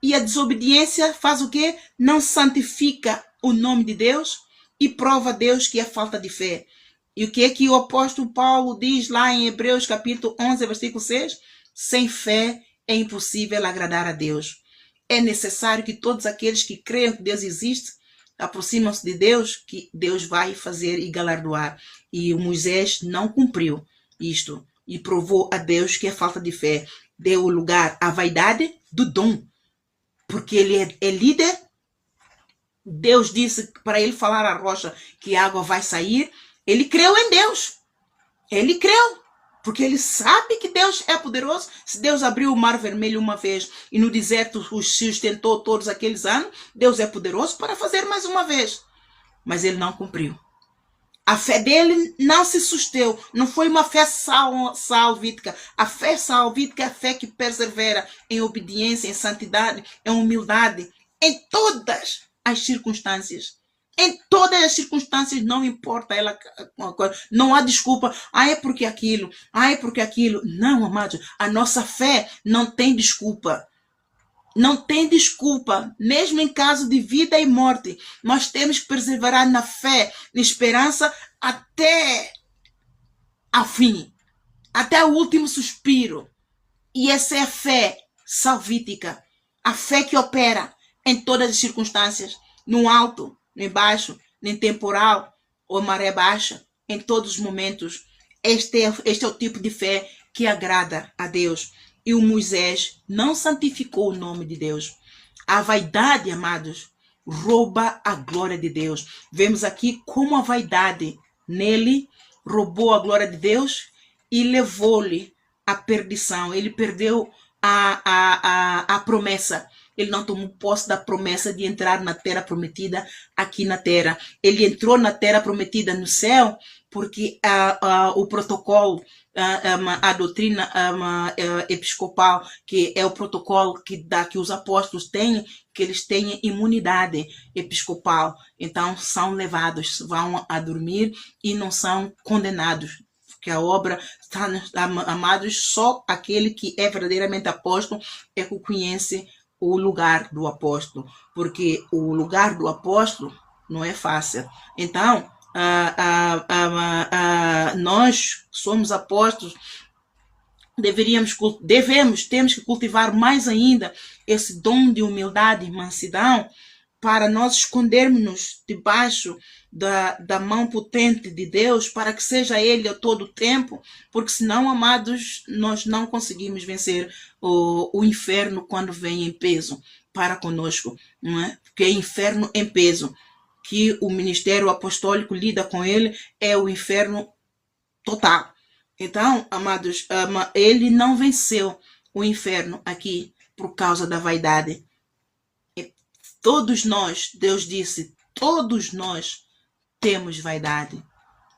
e a desobediência faz o quê? Não santifica o nome de Deus e prova a Deus que é falta de fé. E o que é que o apóstolo Paulo diz lá em Hebreus capítulo 11, versículo 6? Sem fé é impossível agradar a Deus. É necessário que todos aqueles que creem que Deus existe aproximam-se de Deus, que Deus vai fazer e galardoar. E o Moisés não cumpriu isto e provou a Deus que é falta de fé. Deu lugar à vaidade do dom, porque ele é líder. Deus disse para ele falar à rocha que a água vai sair. Ele creu em Deus. Ele creu, porque ele sabe que Deus é poderoso. Se Deus abriu o mar vermelho uma vez e no deserto os sustentou todos aqueles anos, Deus é poderoso para fazer mais uma vez. Mas ele não cumpriu. A fé dele não se susteu, não foi uma fé salvífica. A fé salvífica é a fé que persevera em obediência, em santidade, em humildade, em todas as circunstâncias. Em todas as circunstâncias, não importa ela, não há desculpa. É porque aquilo, é porque aquilo. Não, amados, a nossa fé não tem desculpa. Não tem desculpa, mesmo em caso de vida e morte. Nós temos que perseverar na fé, na esperança, até a fim, até o último suspiro. E essa é a fé salvífica, a fé que opera em todas as circunstâncias, no alto, no baixo, no temporal ou maré baixa, em todos os momentos. Este é o tipo de fé que agrada a Deus. E o Moisés não santificou o nome de Deus. A vaidade, amados, rouba a glória de Deus. Vemos aqui como a vaidade nele roubou a glória de Deus e levou-lhe à perdição. Ele perdeu a promessa. Ele não tomou posse da promessa de entrar na terra prometida aqui na terra. Ele entrou na terra prometida no céu porque o protocolo, a doutrina episcopal, que é o protocolo que os apóstolos têm, que eles têm imunidade episcopal. Então são levados, vão a dormir e não são condenados. Porque a obra está, amados, só aquele que é verdadeiramente apóstolo é que conhece o lugar do apóstolo, porque o lugar do apóstolo não é fácil. Então, nós somos apóstolos, temos que cultivar mais ainda esse dom de humildade e mansidão para nós escondermos-nos debaixo da mão potente de Deus, para que seja Ele a todo tempo, porque senão, amados, nós não conseguimos vencer o inferno quando vem em peso para conosco, não é? Porque é inferno em peso, que o ministério apostólico lida com ele, é o inferno total. Então, amados, ele não venceu o inferno aqui por causa da vaidade. Todos nós, Deus disse, todos nós temos vaidade.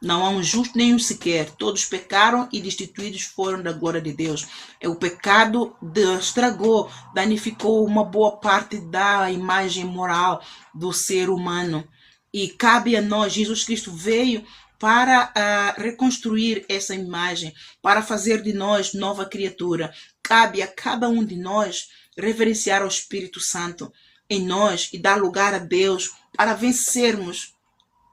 Não há um justo nem um sequer. Todos pecaram e destituídos foram da glória de Deus. O pecado estragou, danificou uma boa parte da imagem moral do ser humano. E cabe a nós, Jesus Cristo veio para reconstruir essa imagem, para fazer de nós nova criatura. Cabe a cada um de nós reverenciar o Espírito Santo em nós e dar lugar a Deus para vencermos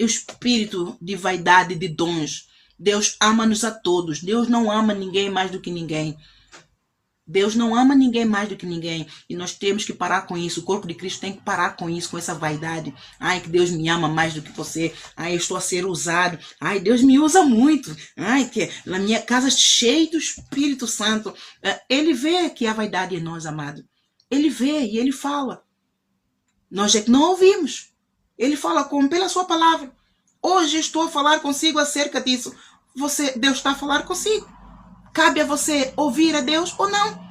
o espírito de vaidade, de dons. Deus ama-nos a todos. Deus não ama ninguém mais do que ninguém. Deus não ama ninguém mais do que ninguém. E nós temos que parar com isso. O corpo de Cristo tem que parar com isso, com essa vaidade. Ai, que Deus me ama mais do que você. Ai, eu estou a ser usado. Ai, Deus me usa muito. Ai, que na minha casa cheia do Espírito Santo. Ele vê que há vaidade em nós, amado. Ele vê e ele fala. Nós é que não ouvimos. Ele fala como pela sua palavra. Hoje estou a falar consigo acerca disso. Deus está a falar consigo. Cabe a você ouvir a Deus ou não.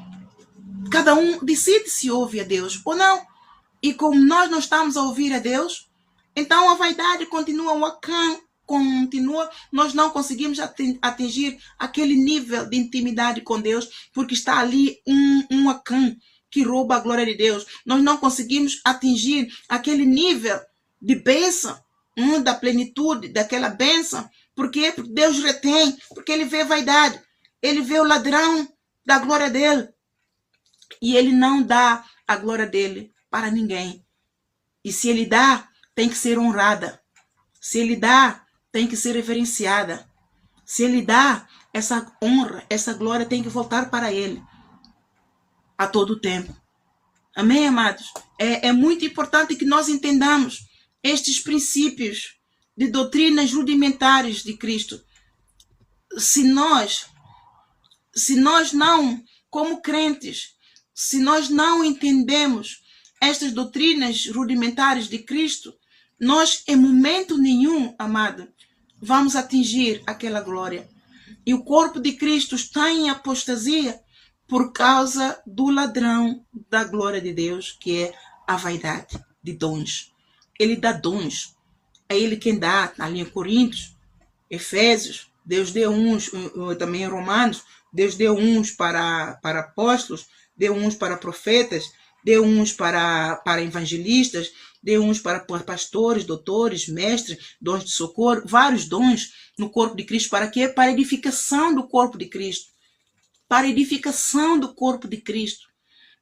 Cada um decide se ouve a Deus ou não. E como nós não estamos a ouvir a Deus, então a vaidade continua, o acã continua. Nós não conseguimos atingir aquele nível de intimidade com Deus, porque está ali um acã que rouba a glória de Deus. Nós não conseguimos atingir aquele nível de bênção, da plenitude daquela bênção. Por quê? Porque Deus retém, porque ele vê vaidade. Ele vê o ladrão da glória dele. E ele não dá a glória dele para ninguém. E se ele dá, tem que ser honrada. Se ele dá, tem que ser reverenciada. Se ele dá, essa honra, essa glória tem que voltar para ele a todo tempo. Amém, amados? É muito importante que nós entendamos estes princípios de doutrinas rudimentares de Cristo. Se nós não, como crentes, se nós não entendemos estas doutrinas rudimentares de Cristo, nós, em momento nenhum, amado, vamos atingir aquela glória. E o corpo de Cristo está em apostasia por causa do ladrão da glória de Deus, que é a vaidade de dons. Ele dá dons. É ele quem dá, ali em Coríntios, Efésios, Deus deu uns, também em Romanos, Deus deu uns para apóstolos, deu uns para profetas, deu uns para evangelistas, deu uns para pastores, doutores, mestres, dons de socorro, vários dons no corpo de Cristo. Para quê? Para a edificação do corpo de Cristo. Para a edificação do corpo de Cristo.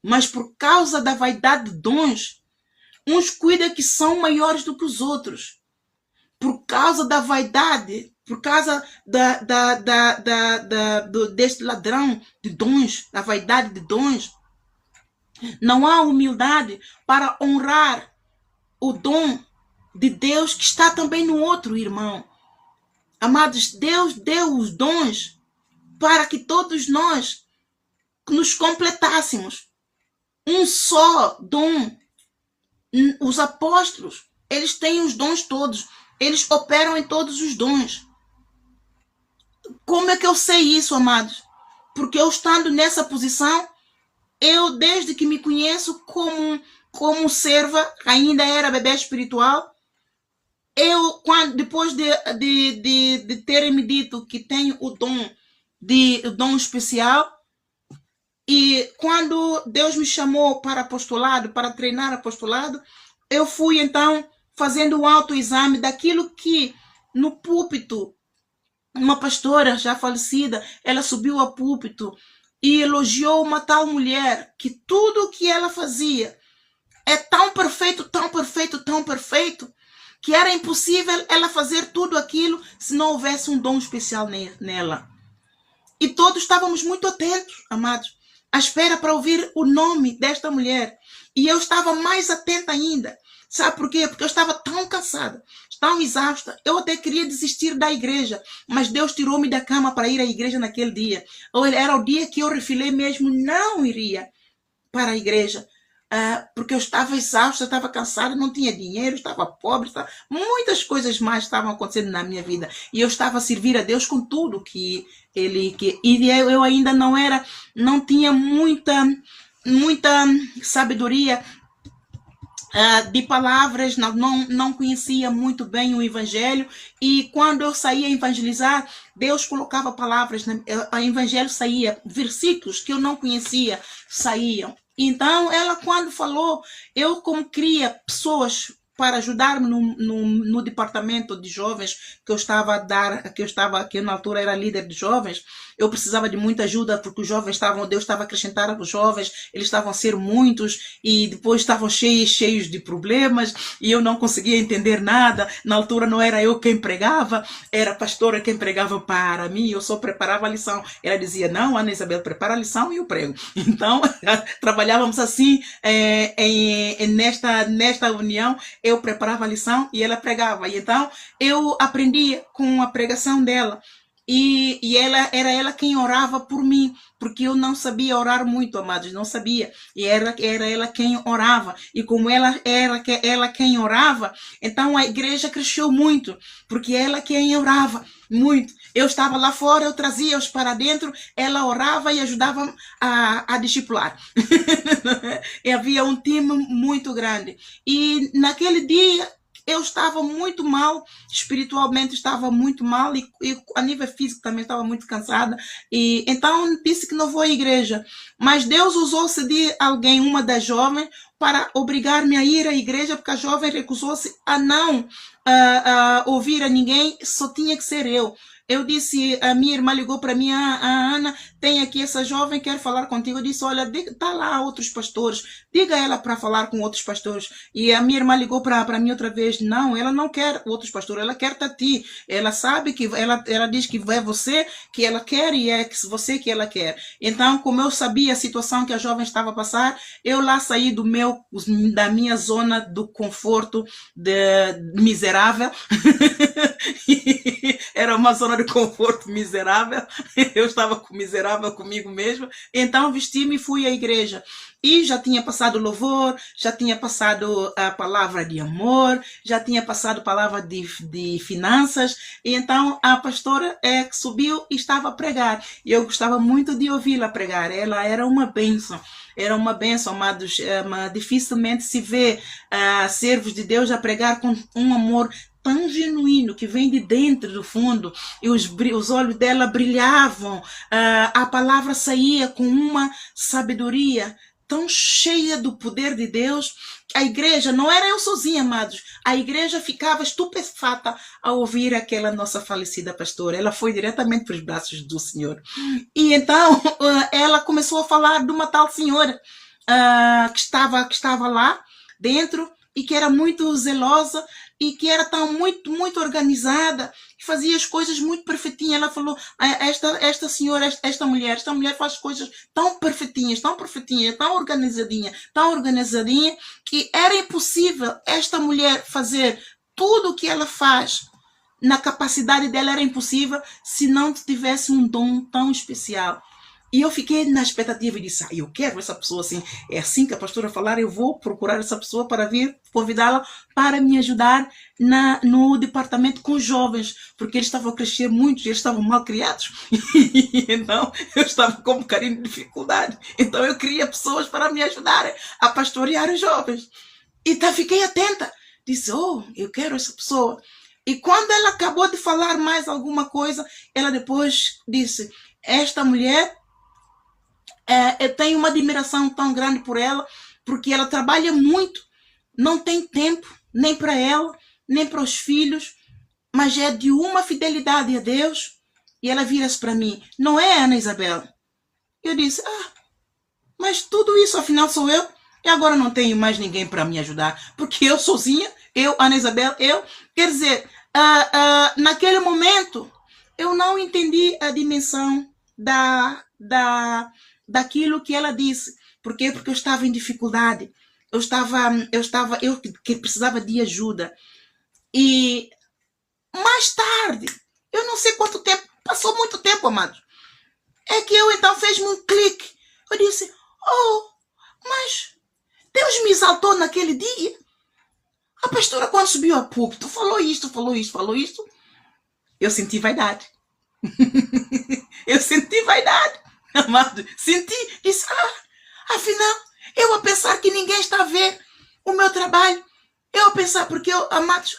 Mas por causa da vaidade de dons, uns cuidam que são maiores do que os outros. Por causa da vaidade, por causa deste ladrão de dons, da vaidade de dons, não há humildade para honrar o dom de Deus que está também no outro irmão. Amados, Deus deu os dons para que todos nós nos completássemos. Um só dom. Os apóstolos, eles têm os dons todos. Eles operam em todos os dons. Como é que eu sei isso, amados? Porque eu estando nessa posição, eu desde que me conheço como serva, ainda era bebê espiritual, depois de terem me dito que tenho o dom especial, e quando Deus me chamou para apostolado, para treinar apostolado, eu fui então fazendo um autoexame daquilo que no púlpito, uma pastora já falecida, ela subiu ao púlpito e elogiou uma tal mulher que tudo o que ela fazia é tão perfeito, tão perfeito, tão perfeito, que era impossível ela fazer tudo aquilo se não houvesse um dom especial nela. E todos estávamos muito atentos, amados, à espera para ouvir o nome desta mulher. E eu estava mais atenta ainda. Sabe por quê? Porque eu estava tão cansada, tão exausta. Eu até queria desistir da igreja, mas Deus tirou-me da cama para ir à igreja naquele dia. Ou era o dia que eu refilei mesmo, não iria para a igreja. Porque eu estava exausta, estava cansada, não tinha dinheiro, estava pobre, muitas coisas mais estavam acontecendo na minha vida. E eu estava a servir a Deus com tudo que e eu ainda não tinha muita sabedoria de palavras, não conhecia muito bem o evangelho, e quando eu saía a evangelizar, Deus colocava palavras, o evangelho saía, versículos que eu não conhecia saíam. Então ela, quando falou, eu como queria pessoas para ajudar-me no departamento de jovens que eu estava a dar, que eu na altura era líder de jovens, eu precisava de muita ajuda, porque os jovens Deus estava a acrescentar aos jovens, eles estavam a ser muitos, e depois estavam cheios de problemas, e eu não conseguia entender nada. Na altura não era eu quem pregava, era a pastora quem pregava para mim, eu só preparava a lição. Ela dizia, não, Ana Isabel, prepara a lição e eu prego. Então, trabalhávamos assim, nesta união, eu preparava a lição e ela pregava. E então, eu aprendia com a pregação dela. E era ela quem orava por mim, porque eu não sabia orar muito, amados, não sabia. E era ela quem orava. E como ela quem orava, então a igreja cresceu muito, porque ela quem orava muito. Eu estava lá fora, eu trazia-os para dentro, ela orava e ajudava a discipular. E havia um time muito grande. E naquele dia, eu estava muito mal, espiritualmente estava muito mal e a nível físico também estava muito cansada. E então disse que não vou à igreja. Mas Deus usou-se de alguém, uma das jovens, para obrigar-me a ir à igreja, porque a jovem recusou-se a não ouvir a ninguém, só tinha que ser eu. Eu disse, a minha irmã ligou para mim, a Ana, tem aqui essa jovem, quer falar contigo. Eu disse, olha, tá lá outros pastores, diga ela para falar com outros pastores. E a minha irmã ligou para mim outra vez, não, ela não quer outros pastores, ela quer Tati. Ela sabe que, ela diz que é você que ela quer e é você que ela quer. Então, como eu sabia a situação que a jovem estava a passar, eu lá saí da minha zona do conforto miserável. Era uma zona de conforto miserável. Eu estava miserável comigo mesma. Então vesti-me e fui à igreja. E já tinha passado louvor, já tinha passado a palavra de amor, já tinha passado a palavra de finanças. E então a pastora que subiu e estava a pregar. E eu gostava muito de ouvi-la pregar. Ela era uma bênção. Era uma bênção, amados. Dificilmente se vê servos de Deus a pregar com um amor tão genuíno, que vem de dentro do fundo, e os olhos dela brilhavam, a palavra saía com uma sabedoria tão cheia do poder de Deus. A igreja, não era eu sozinha, amados, a igreja ficava estupefata ao ouvir aquela nossa falecida pastora. Ela foi diretamente para os braços do Senhor. E então ela começou a falar de uma tal senhora que estava lá dentro e que era muito zelosa e que era tão muito organizada, que fazia as coisas muito perfeitinhas. Ela falou, esta senhora, esta mulher faz coisas tão perfeitinhas, tão organizadinha, que era impossível esta mulher fazer tudo o que ela faz. Na capacidade dela era impossível se não tivesse um dom tão especial. E eu fiquei na expectativa e disse, eu quero essa pessoa assim. É assim que a pastora falar, eu vou procurar essa pessoa para vir convidá-la para me ajudar no departamento com os jovens, porque eles estavam a crescer muito, eles estavam mal criados. Então eu estava com um bocadinho de dificuldade. Então eu queria pessoas para me ajudarem a pastorear os jovens. Então fiquei atenta. Disse, eu quero essa pessoa. E quando ela acabou de falar mais alguma coisa, ela depois disse, esta mulher, eu tenho uma admiração tão grande por ela, porque ela trabalha muito, não tem tempo nem para ela, nem para os filhos, mas é de uma fidelidade a Deus. E ela vira-se para mim, não é, Ana Isabel? Eu disse, mas tudo isso afinal sou eu, e agora não tenho mais ninguém para me ajudar, porque eu sozinha, eu, Ana Isabel, quer dizer, naquele momento, eu não entendi a dimensão daquilo que ela disse. Por quê? Porque eu estava em dificuldade. Eu que precisava de ajuda. E mais tarde, eu não sei quanto tempo, passou muito tempo, amados, é que eu então fez-me um clique. Eu disse, mas Deus me exaltou naquele dia. A pastora, quando subiu ao púlpito, falou isto. Eu senti vaidade. Eu senti vaidade, amado. Disse, afinal, eu a pensar que ninguém está a ver o meu trabalho. Eu a pensar, porque amados,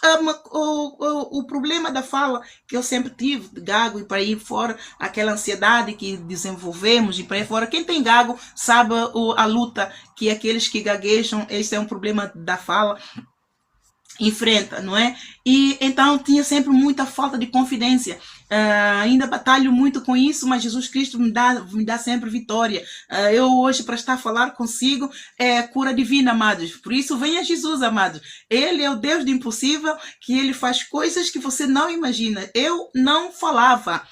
o problema da fala que eu sempre tive, de gago e para ir fora, aquela ansiedade que desenvolvemos e para ir fora. Quem tem gago sabe a luta que aqueles que gaguejam, esse é um problema da fala. enfrenta, não é? E então tinha sempre muita falta de confidência. Ainda batalho muito com isso, mas Jesus Cristo me dá sempre vitória. Eu hoje, para estar a falar consigo, é cura divina, amados. Por isso, venha Jesus, amados. Ele é o Deus do impossível, que ele faz coisas que você não imagina. Eu não falava.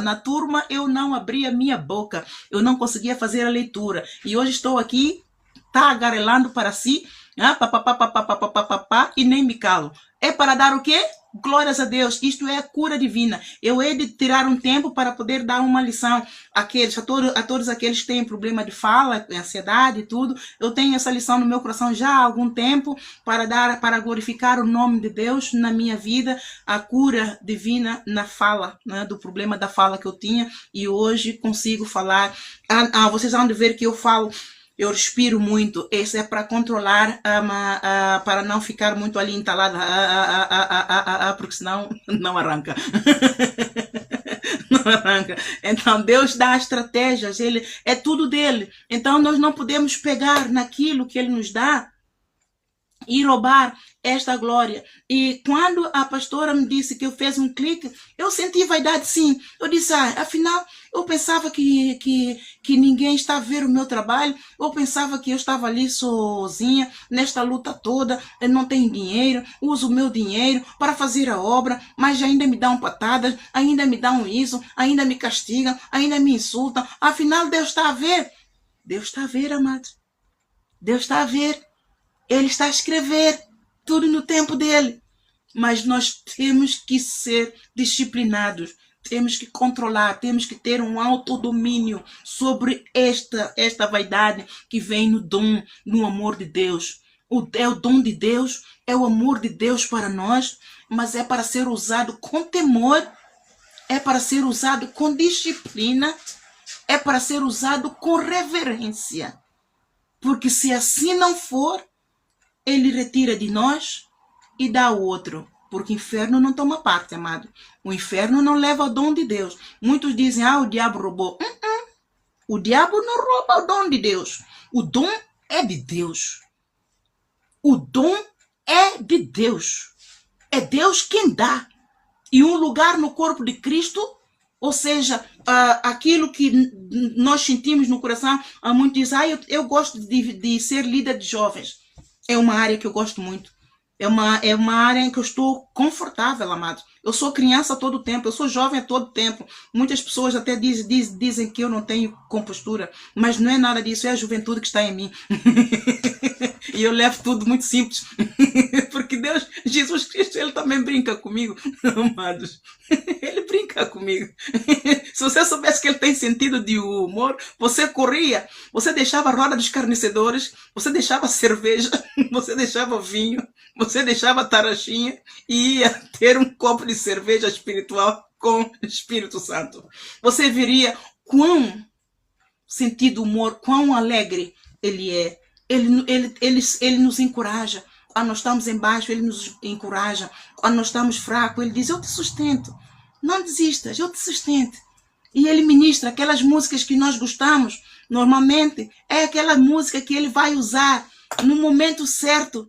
Na turma eu não abria minha boca, eu não conseguia fazer a leitura. E hoje estou aqui, tagarelando para si, e nem me calo. É para dar o quê? Glórias a Deus. Isto é a cura divina. Eu hei de tirar um tempo para poder dar uma lição a todos aqueles que têm problema de fala, ansiedade e tudo. Eu tenho essa lição no meu coração já há algum tempo para glorificar o nome de Deus na minha vida, a cura divina na fala, né, do problema da fala que eu tinha, e hoje consigo falar. Vocês vão ver que eu falo. Eu respiro muito. Esse é para controlar, para não ficar muito ali entalada, porque senão não arranca. Não arranca. Então Deus dá estratégias, ele é tudo dele. Então nós não podemos pegar naquilo que ele nos dá e roubar esta glória. E quando a pastora me disse que eu fiz um clique, eu senti vaidade, sim. Eu disse, afinal, eu pensava que ninguém estava a ver o meu trabalho, eu pensava que eu estava ali sozinha, nesta luta toda, eu não tenho dinheiro, uso o meu dinheiro para fazer a obra, mas ainda me dão patadas, ainda me dão isso, ainda me castigam, ainda me insultam. Afinal, Deus está a ver. Deus está a ver, amados. Deus está a ver. Ele está a escrever tudo no tempo dele. Mas nós temos que ser disciplinados. Temos que controlar. Temos que ter um autodomínio sobre esta vaidade que vem no dom, no amor de Deus. É o dom de Deus, é o amor de Deus para nós, mas é para ser usado com temor, é para ser usado com disciplina, é para ser usado com reverência. Porque se assim não for, ele retira de nós e dá ao outro. Porque o inferno não toma parte, amado. O inferno não leva o dom de Deus. Muitos dizem, o diabo roubou. O diabo não rouba o dom de Deus. O dom é de Deus. O dom é de Deus. É Deus quem dá. E um lugar no corpo de Cristo, ou seja, aquilo que nós sentimos no coração, muitos dizem, eu gosto de ser líder de jovens. É uma área que eu gosto muito. É uma área em que eu estou confortável, amado. Eu sou criança todo o tempo, eu sou jovem a todo tempo. Muitas pessoas até dizem que eu não tenho compostura, mas não é nada disso, é a juventude que está em mim. E eu levo tudo muito simples. Porque Deus, Jesus Cristo, ele também brinca comigo, amados. Ele brinca comigo. Se você soubesse que ele tem sentido de humor, você corria, você deixava a roda dos escarnecedores, você deixava cerveja, você deixava vinho, você deixava tarraxinha e ia ter um copo de cerveja espiritual com o Espírito Santo. Você veria quão sentido humor, quão alegre ele é. Ele nos encoraja. Quando nós estamos embaixo, ele nos encoraja. Quando nós estamos fracos, ele diz, eu te sustento. Não desistas, eu te sustento. E ele ministra aquelas músicas que nós gostamos. Normalmente, é aquela música que ele vai usar no momento certo,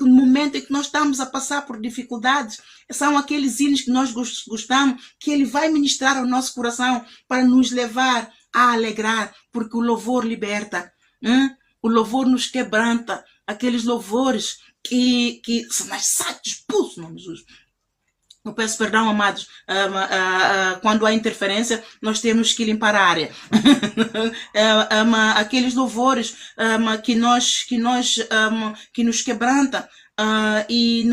no momento em que nós estamos a passar por dificuldades. São aqueles hinos que nós gostamos, que ele vai ministrar ao nosso coração para nos levar a alegrar, porque o louvor liberta. O louvor nos quebranta. Aqueles louvores que mas sai, expulso, não, Jesus. Eu peço perdão, amados. Quando há interferência, nós temos que limpar a área. Aqueles louvores que nos quebranta. E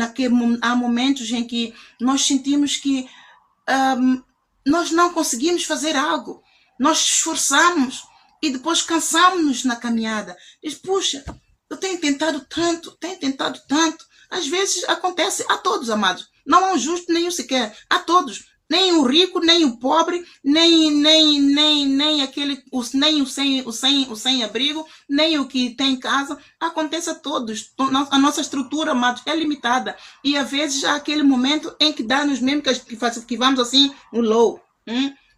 há momentos em que nós sentimos que nós não conseguimos fazer algo. Nós esforçamos e depois cansamos-nos na caminhada. Diz, puxa, eu tenho tentado tanto. Às vezes acontece a todos, amados. Não há um justo nem um sequer. A todos. Nem o rico, nem o pobre, nem aquele, nem o sem abrigo, nem o que tem casa. Acontece a todos. A nossa estrutura, amados, é limitada. E às vezes há aquele momento em que dá-nos mesmo que vamos assim, um low.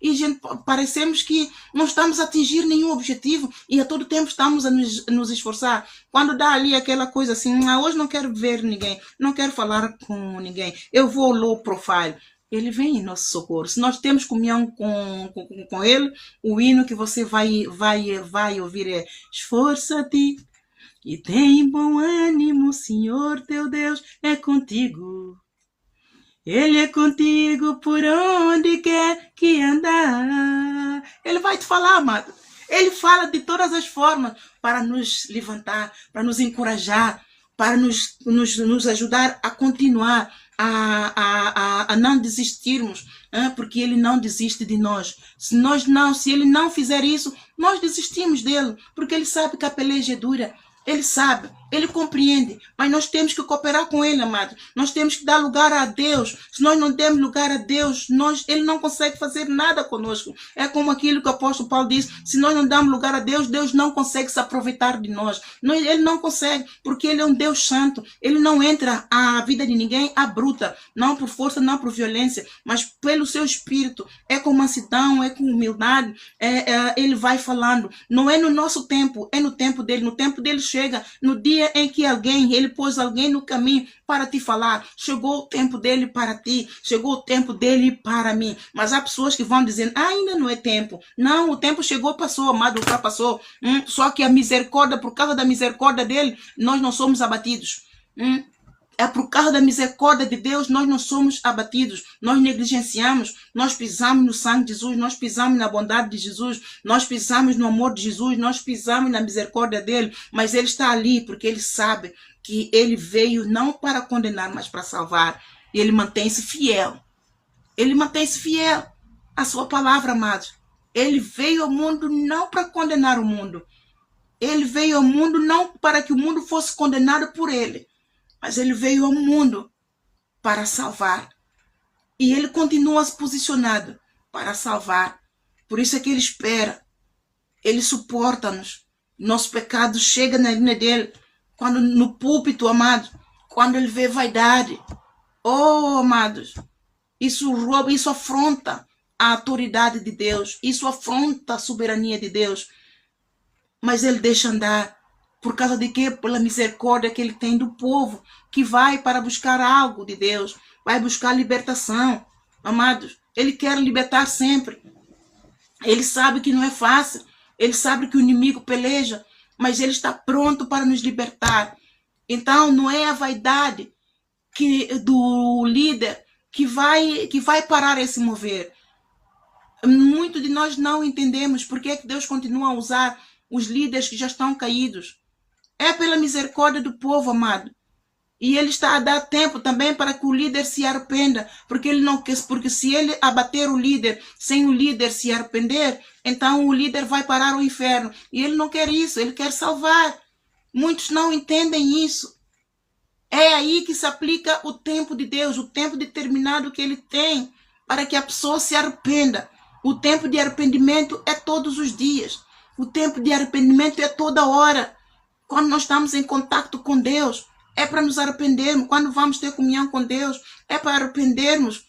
e parecemos que não estamos a atingir nenhum objetivo e a todo tempo estamos a nos esforçar. Quando dá ali aquela coisa assim, hoje não quero ver ninguém, não quero falar com ninguém, eu vou low profile. Ele vem em nosso socorro. Se nós temos comunhão com Ele, o hino que você vai ouvir é: esforça-te e tem bom ânimo, Senhor teu Deus é contigo. Ele é contigo por onde quer que andar. Ele vai te falar, amado. Ele fala de todas as formas para nos levantar, para nos encorajar, para nos ajudar a continuar, a não desistirmos, porque Ele não desiste de nós. Se Ele não fizer isso, nós desistimos dele, porque Ele sabe que a peleja é dura. Ele sabe, Ele compreende, mas nós temos que cooperar com Ele, amado. Nós temos que dar lugar a Deus. Se nós não demos lugar a Deus, Ele não consegue fazer nada conosco. É como aquilo que o apóstolo Paulo diz: se nós não damos lugar a Deus, Deus não consegue se aproveitar de nós. Ele não consegue, porque Ele é um Deus santo. Ele não entra à vida de ninguém à bruta, não por força, não por violência, mas pelo seu Espírito. É com mansidão, é com humildade. Ele vai falando. Não é no nosso tempo, é no tempo dele. No tempo dele chega no dia em que Ele pôs alguém no caminho para te falar. Chegou o tempo dele para ti, chegou o tempo dele para mim. Mas há pessoas que vão dizendo: ainda não é tempo. Não, o tempo chegou, passou, amado, ultrapassou. Só que a misericórdia, por causa da misericórdia dele, nós não somos abatidos. É por causa da misericórdia de Deus, nós não somos abatidos, nós negligenciamos, nós pisamos no sangue de Jesus, nós pisamos na bondade de Jesus, nós pisamos no amor de Jesus, nós pisamos na misericórdia dele, mas ele está ali porque ele sabe que ele veio não para condenar, mas para salvar. E ele mantém-se fiel. Ele mantém-se fiel à sua palavra, amados. Ele veio ao mundo não para condenar o mundo. Ele veio ao mundo não para que o mundo fosse condenado por ele, mas ele veio ao mundo para salvar. E ele continua se posicionado para salvar. Por isso é que ele espera. Ele suporta-nos. Nosso pecado chega na linha dele. Quando no púlpito, amado, quando ele vê vaidade. Oh, amados, isso rouba, isso afronta a autoridade de Deus. Isso afronta a soberania de Deus. Mas ele deixa andar. Por causa de quê? Pela misericórdia que ele tem do povo, que vai para buscar algo de Deus, vai buscar libertação. Amados, ele quer libertar sempre. Ele sabe que não é fácil, ele sabe que o inimigo peleja, mas ele está pronto para nos libertar. Então, não é a vaidade do líder que vai parar esse mover. Muito de nós não entendemos por que Deus continua a usar os líderes que já estão caídos. É pela misericórdia do povo, amado. E ele está a dar tempo também para que o líder se arrependa, porque se ele abater o líder sem o líder se arrepender, então o líder vai parar o inferno. E ele não quer isso, ele quer salvar. Muitos não entendem isso. É aí que se aplica o tempo de Deus, o tempo determinado que ele tem para que a pessoa se arrependa. O tempo de arrependimento é todos os dias. O tempo de arrependimento é toda hora. Quando nós estamos em contato com Deus, é para nos arrependermos. Quando vamos ter comunhão com Deus, é para arrependermos.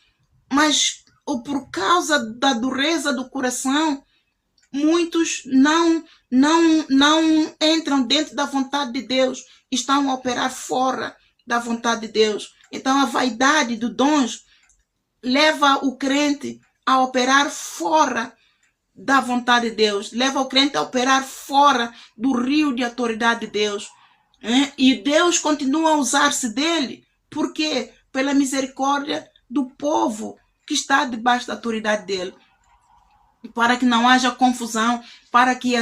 Mas por causa da dureza do coração, muitos não entram dentro da vontade de Deus. Estão a operar fora da vontade de Deus. Então a vaidade dos dons leva o crente a operar fora da vontade de Deus, leva o crente a operar fora do rio de autoridade de Deus. E Deus continua a usar-se dele, porque pela misericórdia do povo que está debaixo da autoridade dele, para que não haja confusão, para que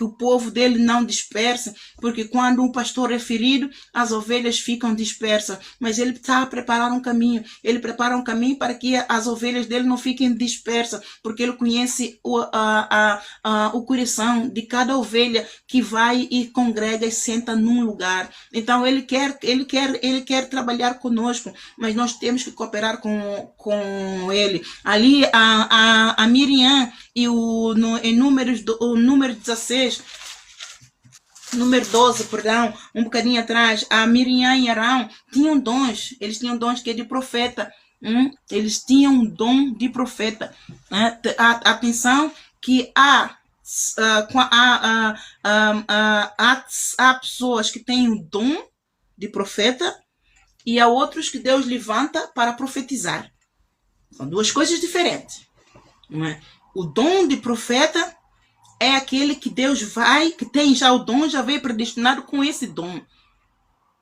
o povo dele não disperse, porque quando um pastor é ferido, as ovelhas ficam dispersas, mas ele está a preparar um caminho, ele prepara um caminho para que as ovelhas dele não fiquem dispersas, porque ele conhece o coração de cada ovelha que vai e congrega e senta num lugar. Então ele quer trabalhar conosco, mas nós temos que cooperar com ele. Ali a Miriam e em o número 16, número 12, perdão, um bocadinho atrás, a Miriam e Arão tinham dons, eles tinham dons que é de profeta, Eles tinham um dom de profeta. Atenção que há pessoas que têm o dom de profeta e há outros que Deus levanta para profetizar. São duas coisas diferentes. Não é? O dom de profeta é aquele que Deus que tem já o dom, já veio predestinado com esse dom.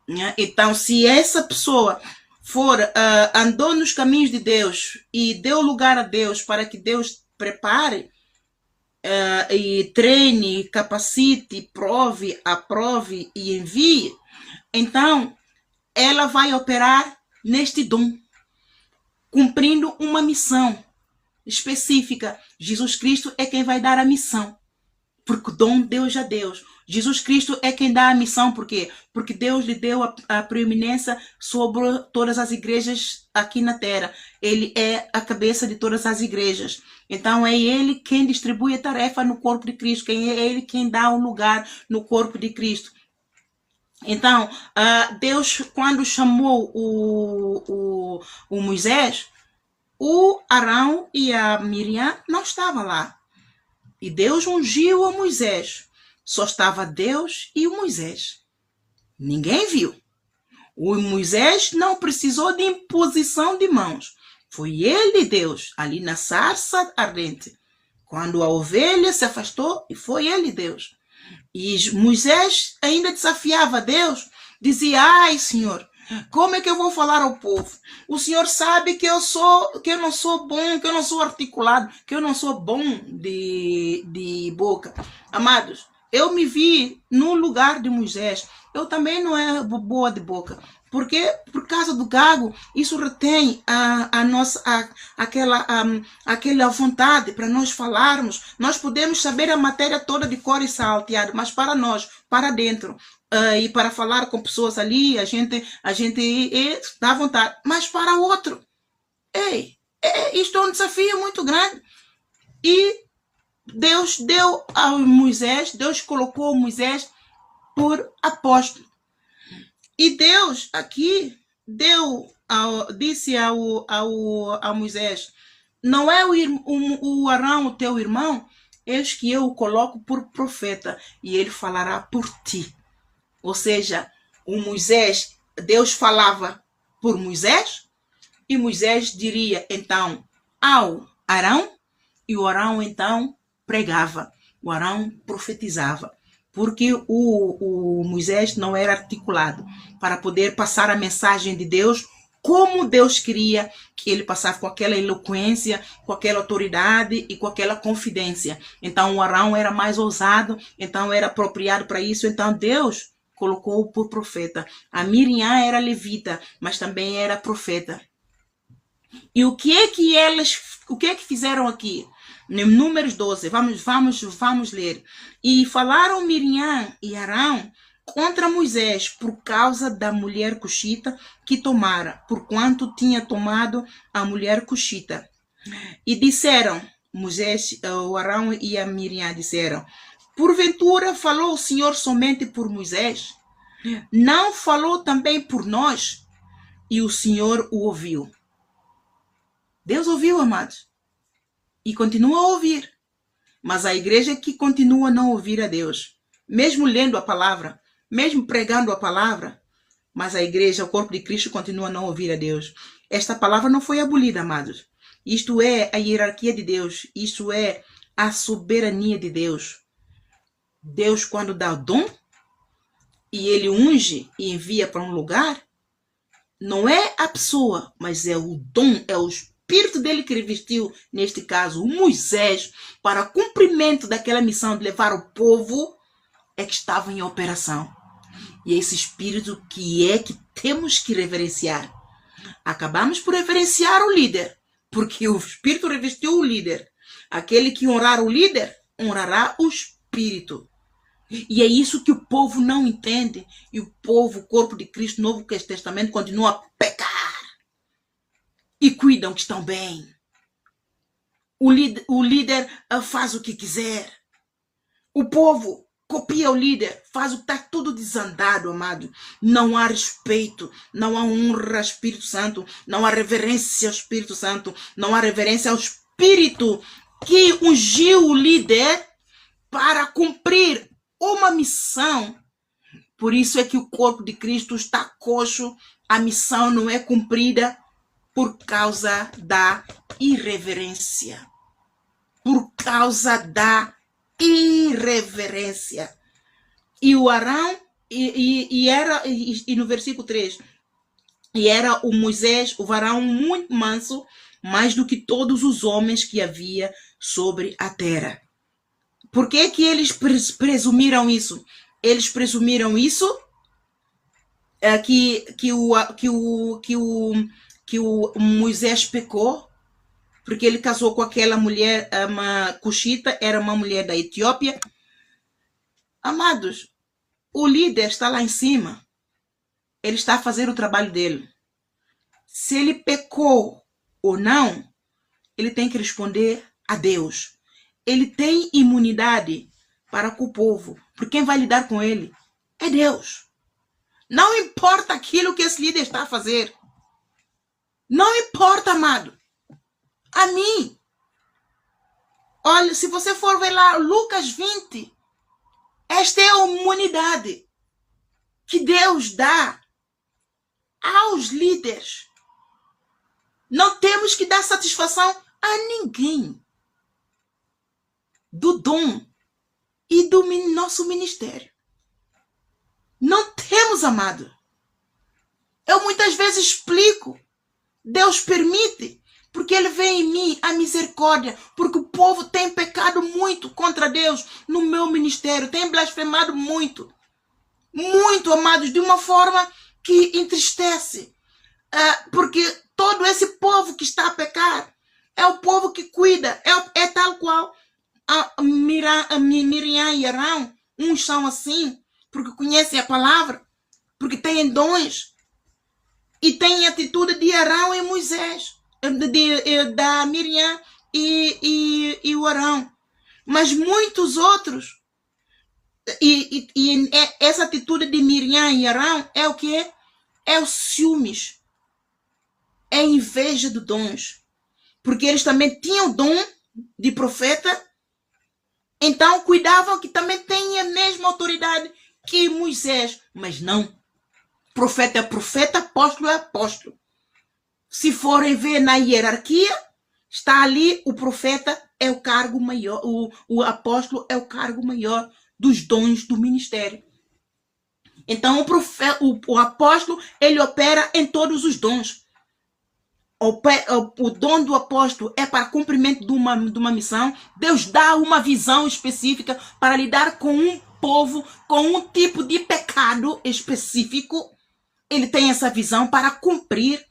Né? Então, se essa pessoa andou nos caminhos de Deus e deu lugar a Deus para que Deus prepare e treine, capacite, prove, aprove e envie, então ela vai operar neste dom, cumprindo uma missão específica. Jesus Cristo é quem vai dar a missão, porque o dom Deus já deu. Jesus Cristo é quem dá a missão, por quê? Porque Deus lhe deu a preeminência sobre todas as igrejas aqui na terra. Ele é a cabeça de todas as igrejas. Então é Ele quem distribui a tarefa no corpo de Cristo, é Ele quem dá o lugar no corpo de Cristo. Então, Deus, quando chamou o Moisés, o Arão e a Miriam não estavam lá. E Deus ungiu a Moisés. Só estava Deus e o Moisés. Ninguém viu. O Moisés não precisou de imposição de mãos. Foi ele e Deus, ali na sarça ardente. Quando a ovelha se afastou, e foi ele e Deus. E Moisés ainda desafiava Deus, dizia: ai, Senhor, como é que eu vou falar ao povo? O Senhor sabe que eu não sou bom, que eu não sou articulado, que eu não sou bom de boca. Amados, eu me vi no lugar de Moisés. Eu também não é boa de boca. Porque, por causa do gago, isso retém aquela vontade para nós falarmos. Nós podemos saber a matéria toda de cor e salteado, mas para nós, para dentro, e para falar com pessoas ali, a gente dá vontade. Mas para outro, isto é um desafio muito grande. E Deus deu a Moisés, Deus colocou Moisés por apóstolo. E Deus aqui disse a Moisés: não é o Arão o teu irmão? Eis que eu o coloco por profeta e ele falará por ti. Ou seja, Deus falava por Moisés e Moisés diria então ao Arão e o Arão então pregava, o Arão profetizava. Porque o Moisés não era articulado para poder passar a mensagem de Deus como Deus queria que ele passasse, com aquela eloquência, com aquela autoridade e com aquela confidência. Então o Arão era mais ousado, então era apropriado para isso, então Deus colocou-o por profeta. A Miriam era levita, mas também era profeta. E o que é que fizeram aqui? Em Números 12, vamos ler. E falaram Miriam e Arão contra Moisés por causa da mulher cuxita que tomara, porquanto tinha tomado a mulher cuxita. E disseram, o Arão e a Miriam disseram: porventura falou o Senhor somente por Moisés? Não falou também por nós? E o Senhor o ouviu. Deus ouviu, amados. E continua a ouvir. Mas a igreja que continua a não ouvir a Deus. Mesmo lendo a palavra, mesmo pregando a palavra, mas a igreja, o corpo de Cristo, continua a não ouvir a Deus. Esta palavra não foi abolida, amados. Isto é a hierarquia de Deus. Isto é a soberania de Deus. Deus, quando dá o dom, e ele unge e envia para um lugar, não é a pessoa, mas é o dom, é o Espírito dele que revestiu, neste caso, o Moisés, para cumprimento daquela missão de levar o povo, é que estava em operação. E é esse Espírito que temos que reverenciar. Acabamos por reverenciar o líder, porque o Espírito revestiu o líder. Aquele que honrar o líder, honrará o Espírito. E é isso que o povo não entende. E o povo, o corpo de Cristo, Novo Testamento, continua a pecar. E cuidam que estão bem. O líder faz o que quiser. O povo copia o líder, faz o que está tudo desandado, amado. Não há respeito, não há honra ao Espírito Santo, não há reverência ao Espírito Santo, não há reverência ao Espírito que ungiu o líder para cumprir uma missão. Por isso é que o corpo de Cristo está coxo, a missão não é cumprida por causa da irreverência. Por causa da irreverência. E o Arão, e no versículo 3, e era o Moisés, o varão muito manso, mais do que todos os homens que havia sobre a terra. Por que que eles presumiram isso? Eles presumiram isso que o Moisés pecou, porque ele casou com aquela mulher, uma cuxita, era uma mulher da Etiópia. Amados, o líder está lá em cima, ele está a fazer o trabalho dele. Se ele pecou ou não, ele tem que responder a Deus. Ele tem imunidade para com o povo, porque quem vai lidar com ele é Deus. Não importa aquilo que esse líder está a fazer. Não importa, amado. A mim. Olha, se você for ver lá, Lucas 20, esta é a imunidade que Deus dá aos líderes. Não temos que dar satisfação a ninguém do dom e do nosso ministério. Não temos, amado. Eu muitas vezes explico. Deus permite, porque Ele vê em mim a misericórdia, porque o povo tem pecado muito contra Deus no meu ministério, tem blasfemado muito. Muito, amados, de uma forma que entristece. Porque todo esse povo que está a pecar é o povo que cuida, é tal qual Miriam e Arão, uns são assim, porque conhecem a palavra, porque têm dons, e têm a atitude de Arão e Moisés, da Miriam e o Arão. Mas muitos outros, e essa atitude de Miriam e Arão é o quê? É o ciúmes, é a inveja dos dons, porque eles também tinham dom de profeta, então cuidavam que também tenha a mesma autoridade que Moisés, mas não. Profeta é profeta, apóstolo é apóstolo. Se forem ver na hierarquia, está ali o profeta é o cargo maior, o apóstolo é o cargo maior dos dons do ministério. Então o apóstolo, ele opera em todos os dons. O dom do apóstolo é para cumprimento de uma missão. Deus dá uma visão específica para lidar com um povo, com um tipo de pecado específico. Ele tem essa visão para cumprir.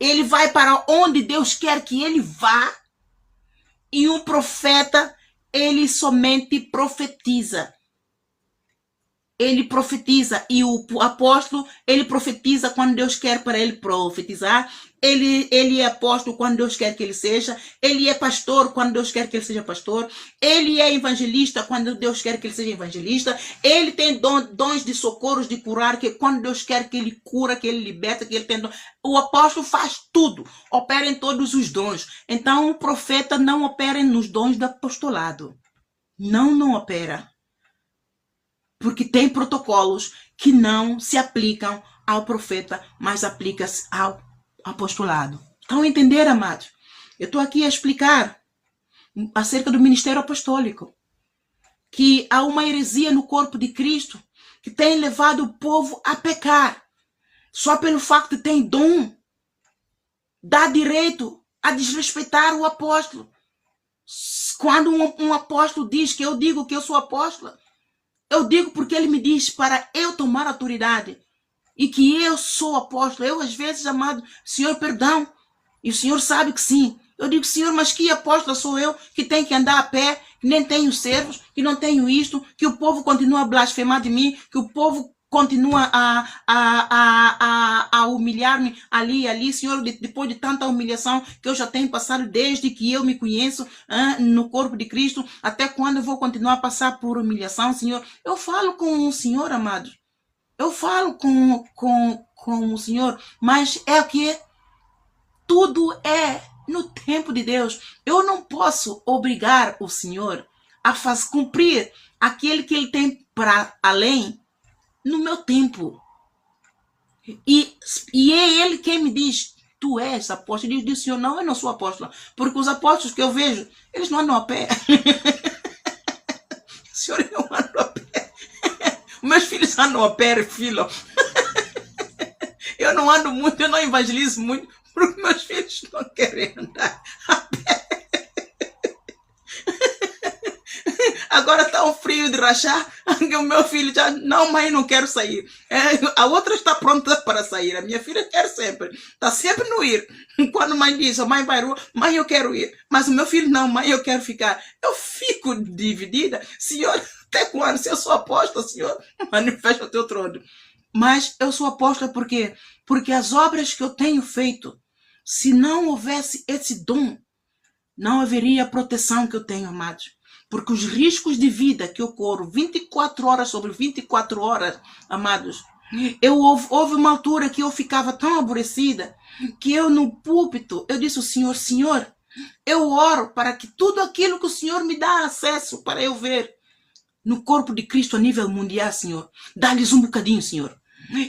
Ele vai para onde Deus quer que ele vá. E um profeta, ele somente profetiza. Ele profetiza, e o apóstolo, ele profetiza quando Deus quer para ele profetizar. Ele é apóstolo quando Deus quer que ele seja. Ele é pastor quando Deus quer que ele seja pastor. Ele é evangelista quando Deus quer que ele seja evangelista. Ele tem dons de socorros, de curar, que quando Deus quer que ele cura, que ele liberta, que ele tem dom. O apóstolo faz tudo, opera em todos os dons. Então o profeta não opera nos dons do apostolado. Não opera. Porque tem protocolos que não se aplicam ao profeta, mas aplicam-se ao apostolado. Estão a entender, amados? Eu estou aqui a explicar acerca do ministério apostólico, que há uma heresia no corpo de Cristo que tem levado o povo a pecar, só pelo facto de ter dom, dá direito a desrespeitar o apóstolo. Quando um apóstolo diz que eu digo que eu sou apóstola, eu digo porque ele me diz para eu tomar autoridade e que eu sou apóstolo. Eu, às vezes, amado, Senhor, perdão. E o Senhor sabe que sim. Eu digo, Senhor, mas que apóstolo sou eu que tenho que andar a pé, que nem tenho servos, que não tenho isto, que o povo continua a blasfemar de mim, que o povo continua a humilhar-me ali, Senhor, depois de tanta humilhação que eu já tenho passado desde que eu me conheço no corpo de Cristo, até quando eu vou continuar a passar por humilhação, Senhor? Eu falo com o Senhor, amados. Eu falo com o Senhor, mas é que tudo é no tempo de Deus. Eu não posso obrigar o Senhor a cumprir aquele que Ele tem para além no meu tempo. E é Ele quem me diz, tu és apóstolo. Ele diz, Senhor, não, eu não sou apóstolo. Porque os apóstolos que eu vejo, eles não andam a pé. Senhor, eu não ando a pé. Meus filhos andam a pé, filho. Eu não ando muito, eu não evangelizo muito, porque meus filhos não querem andar a pé. Agora está um frio de rachar, o meu filho já, não, mãe, não quero sair. A outra está pronta para sair, a minha filha quer sempre, está sempre no ir. Quando a mãe diz, mãe vai rua, mãe, eu quero ir. Mas o meu filho, não, mãe, eu quero ficar. Eu fico dividida. Senhor, até quando? Se eu sou apóstolo, Senhor, manifesta o teu trono. Mas eu sou apóstola porque as obras que eu tenho feito, se não houvesse esse dom, não haveria a proteção que eu tenho, amados. Porque os riscos de vida que eu corro 24 horas sobre 24 horas, amados, houve uma altura que eu ficava tão aborrecida que eu no púlpito, eu disse ao Senhor, Senhor, eu oro para que tudo aquilo que o Senhor me dá acesso para eu ver no corpo de Cristo a nível mundial, Senhor, dá-lhes um bocadinho, Senhor.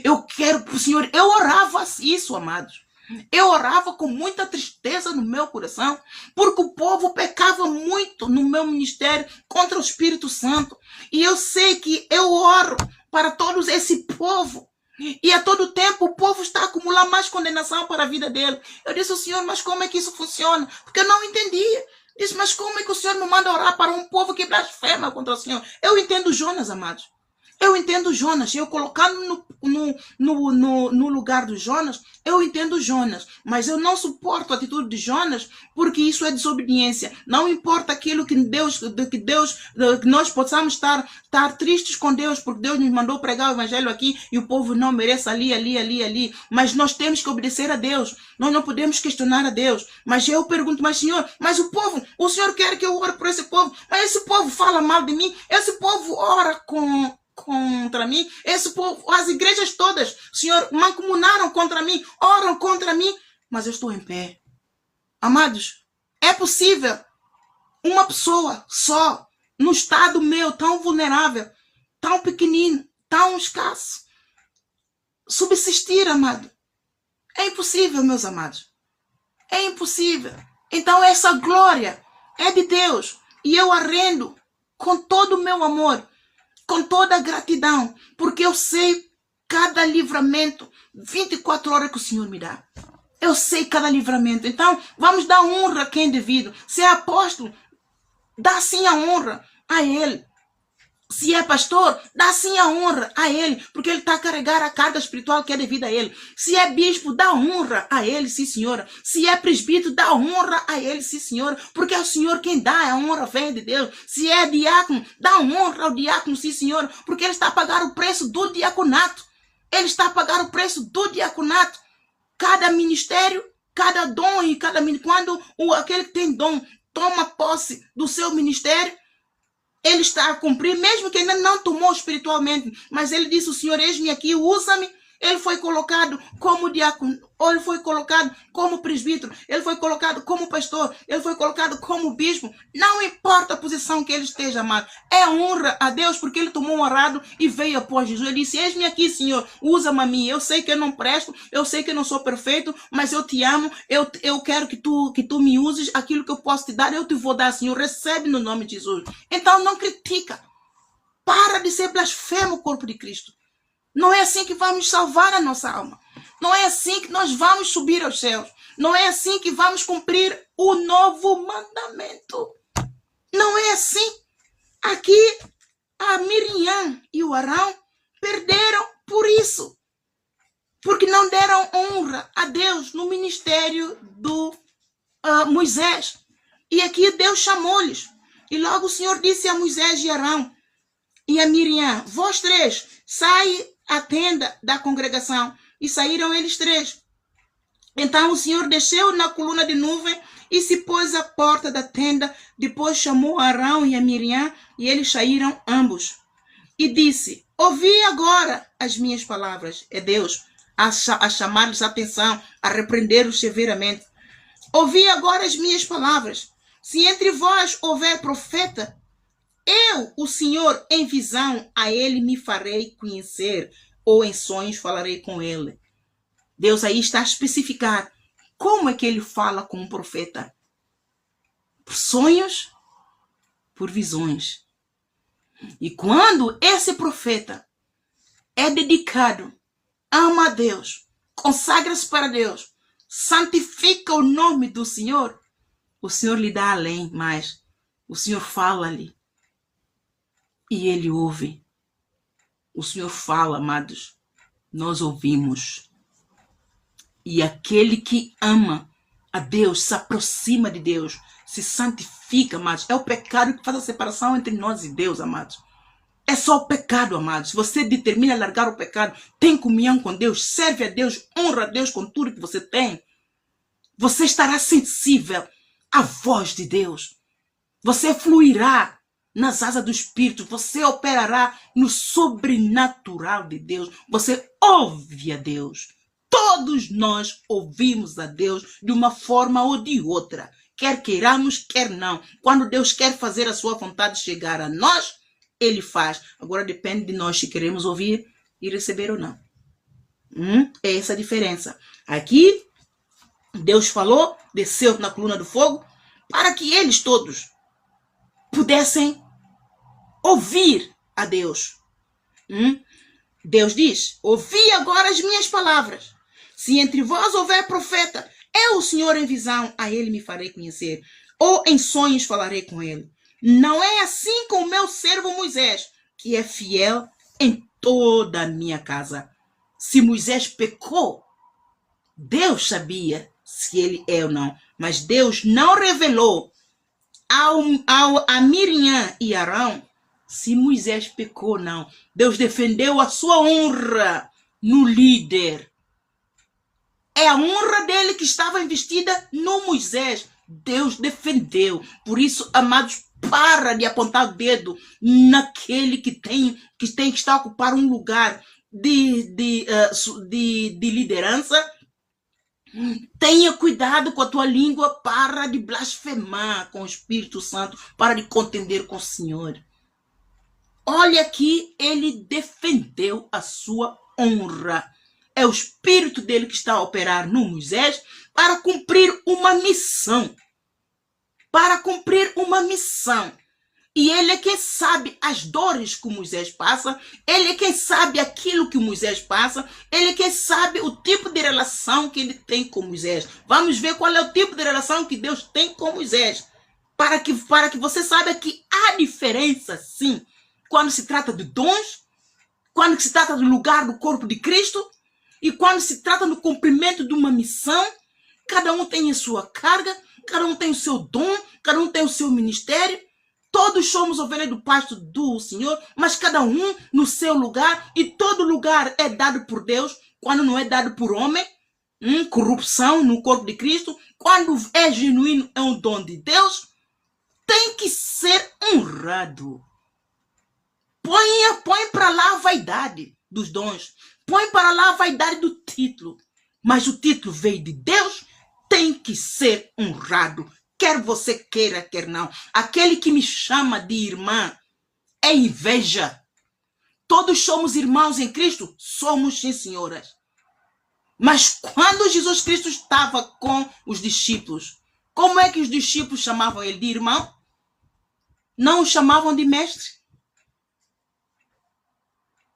Eu quero, Senhor, eu orava isso, amados. Eu orava com muita tristeza no meu coração, porque o povo pecava muito no meu ministério contra o Espírito Santo. E eu sei que eu oro para todos esse povo. E a todo tempo o povo está a acumular mais condenação para a vida dele. Eu disse ao Senhor, mas como é que isso funciona? Porque eu não entendia. Disse, mas como é que o Senhor me manda orar para um povo que blasfema contra o Senhor? Eu entendo Jonas, amados. Eu entendo Jonas, eu colocando no lugar do Jonas, eu entendo Jonas, mas eu não suporto a atitude de Jonas, porque isso é desobediência. Não importa aquilo que nós possamos estar tristes com Deus, porque Deus nos mandou pregar o evangelho aqui e o povo não merece ali, mas nós temos que obedecer a Deus. Nós não podemos questionar a Deus. Mas eu pergunto, mas Senhor, mas o Senhor quer que eu ore por esse povo, mas esse povo fala mal de mim, esse povo ora contra mim, esse povo, as igrejas todas, Senhor, mancomunaram contra mim, oram contra mim, mas eu estou em pé. Amados, é possível uma pessoa só, no estado meu, tão vulnerável, tão pequenino, tão escasso, subsistir, amado? É impossível, meus amados. É impossível. Então essa glória é de Deus, e eu a rendo com todo o meu amor, com toda a gratidão, porque eu sei cada livramento, 24 horas que o Senhor me dá. Eu sei cada livramento. Então, vamos dar honra a quem é devido. Se é apóstolo, dá sim a honra a ele. Se é pastor, dá sim a honra a ele, porque ele está a carregar a carga espiritual que é devida a ele. Se é bispo, dá honra a ele, sim, senhora. Se é presbítero, dá honra a ele, sim, senhora, porque é o Senhor quem dá, a honra vem de Deus. Se é diácono, dá honra ao diácono, sim, senhora, porque ele está a pagar o preço do diaconato. Ele está a pagar o preço do diaconato. Cada ministério, cada dom e quando aquele que tem dom toma posse do seu ministério, ele está a cumprir, mesmo que ainda não tomou espiritualmente. Mas ele disse, o Senhor, eis-me aqui, usa-me. Ele foi colocado como diácono, ou ele foi colocado como presbítero, ele foi colocado como pastor, ele foi colocado como bispo. Não importa a posição que ele esteja, amado. É honra a Deus, porque ele tomou um arado e veio após Jesus. Ele disse, eis-me aqui, Senhor, usa-me a mim. Eu sei que eu não presto, eu sei que eu não sou perfeito, mas eu te amo, eu quero que tu me uses. Aquilo que eu posso te dar, eu te vou dar, Senhor. Recebe no nome de Jesus. Então não critica. Para de ser blasfemo, corpo de Cristo. Não é assim que vamos salvar a nossa alma. Não é assim que nós vamos subir aos céus. Não é assim que vamos cumprir o novo mandamento. Não é assim. Aqui, a Miriam e o Arão perderam por isso. Porque não deram honra a Deus no ministério do Moisés. E aqui Deus chamou-lhes. E logo o Senhor disse a Moisés e Arão e a Miriam, vós três, sai à tenda da congregação, e saíram eles 3. Então o Senhor desceu na coluna de nuvem e se pôs à porta da tenda. Depois chamou Arão e a Miriam, e eles saíram ambos. E disse: ouvi agora as minhas palavras. É Deus a chamar-lhes a atenção, a repreender-os severamente. Ouvi agora as minhas palavras. Se entre vós houver profeta, eu, o Senhor, em visão, a ele me farei conhecer, ou em sonhos falarei com ele. Deus aí está a especificar como é que ele fala com um profeta. Por sonhos, por visões. E quando esse profeta é dedicado, ama a Deus, consagra-se para Deus, santifica o nome do Senhor, o Senhor lhe dá além mais. O Senhor fala-lhe e ele ouve. O Senhor fala, amados, nós ouvimos. E aquele que ama a Deus, se aproxima de Deus, se santifica, amados. É o pecado que faz a separação entre nós e Deus, amados. É só o pecado, amados. Se você determina largar o pecado, tem comunhão com Deus, serve a Deus, honra a Deus com tudo que você tem, você estará sensível à voz de Deus. Você fluirá nas asas do Espírito. Você operará no sobrenatural de Deus. Você ouve a Deus. Todos nós ouvimos a Deus de uma forma ou de outra. Quer queiramos, quer não. Quando Deus quer fazer a sua vontade chegar a nós, Ele faz. Agora depende de nós se queremos ouvir e receber ou não. É essa a diferença. Aqui, Deus falou, desceu na coluna do fogo, para que eles todos pudessem ouvir a Deus. Deus diz: ouvi agora as minhas palavras. Se entre vós houver profeta, eu, o Senhor, em visão, a ele me farei conhecer, ou em sonhos falarei com ele. Não é assim com o meu servo Moisés, que é fiel em toda a minha casa. Se Moisés pecou, Deus sabia se ele é ou não, mas Deus não revelou a Miriam e Arão se Moisés pecou ou não. Deus defendeu a sua honra no líder. É a honra dele que estava investida no Moisés. Deus defendeu. Por isso, amados, para de apontar o dedo naquele que tem que estar a ocupar um lugar de liderança. Tenha cuidado com a tua língua, para de blasfemar com o Espírito Santo, para de contender com o Senhor. Olha aqui, ele defendeu a sua honra. É o Espírito dele que está a operar no Moisés para cumprir uma missão. Para cumprir uma missão. E ele é quem sabe as dores que o Moisés passa, ele é quem sabe aquilo que o Moisés passa, ele é quem sabe o tipo de relação que ele tem com Moisés. Vamos ver qual é o tipo de relação que Deus tem com Moisés. Para que você saiba que há diferença, sim, quando se trata de dons, quando se trata do lugar do corpo de Cristo, e quando se trata do cumprimento de uma missão. Cada um tem a sua carga, cada um tem o seu dom, cada um tem o seu ministério. Todos somos ovelhas do pasto do Senhor, mas cada um no seu lugar, e todo lugar é dado por Deus, quando não é dado por homem. Corrupção no corpo de Cristo, quando é genuíno, é um dom de Deus, tem que ser honrado. Põe para lá a vaidade dos dons, põe para lá a vaidade do título, mas o título veio de Deus, tem que ser honrado. Quer você queira, quer não. Aquele que me chama de irmã é inveja. Todos somos irmãos em Cristo? Somos, sim, senhoras. Mas quando Jesus Cristo estava com os discípulos, como é que os discípulos chamavam ele de irmão? Não o chamavam de mestre.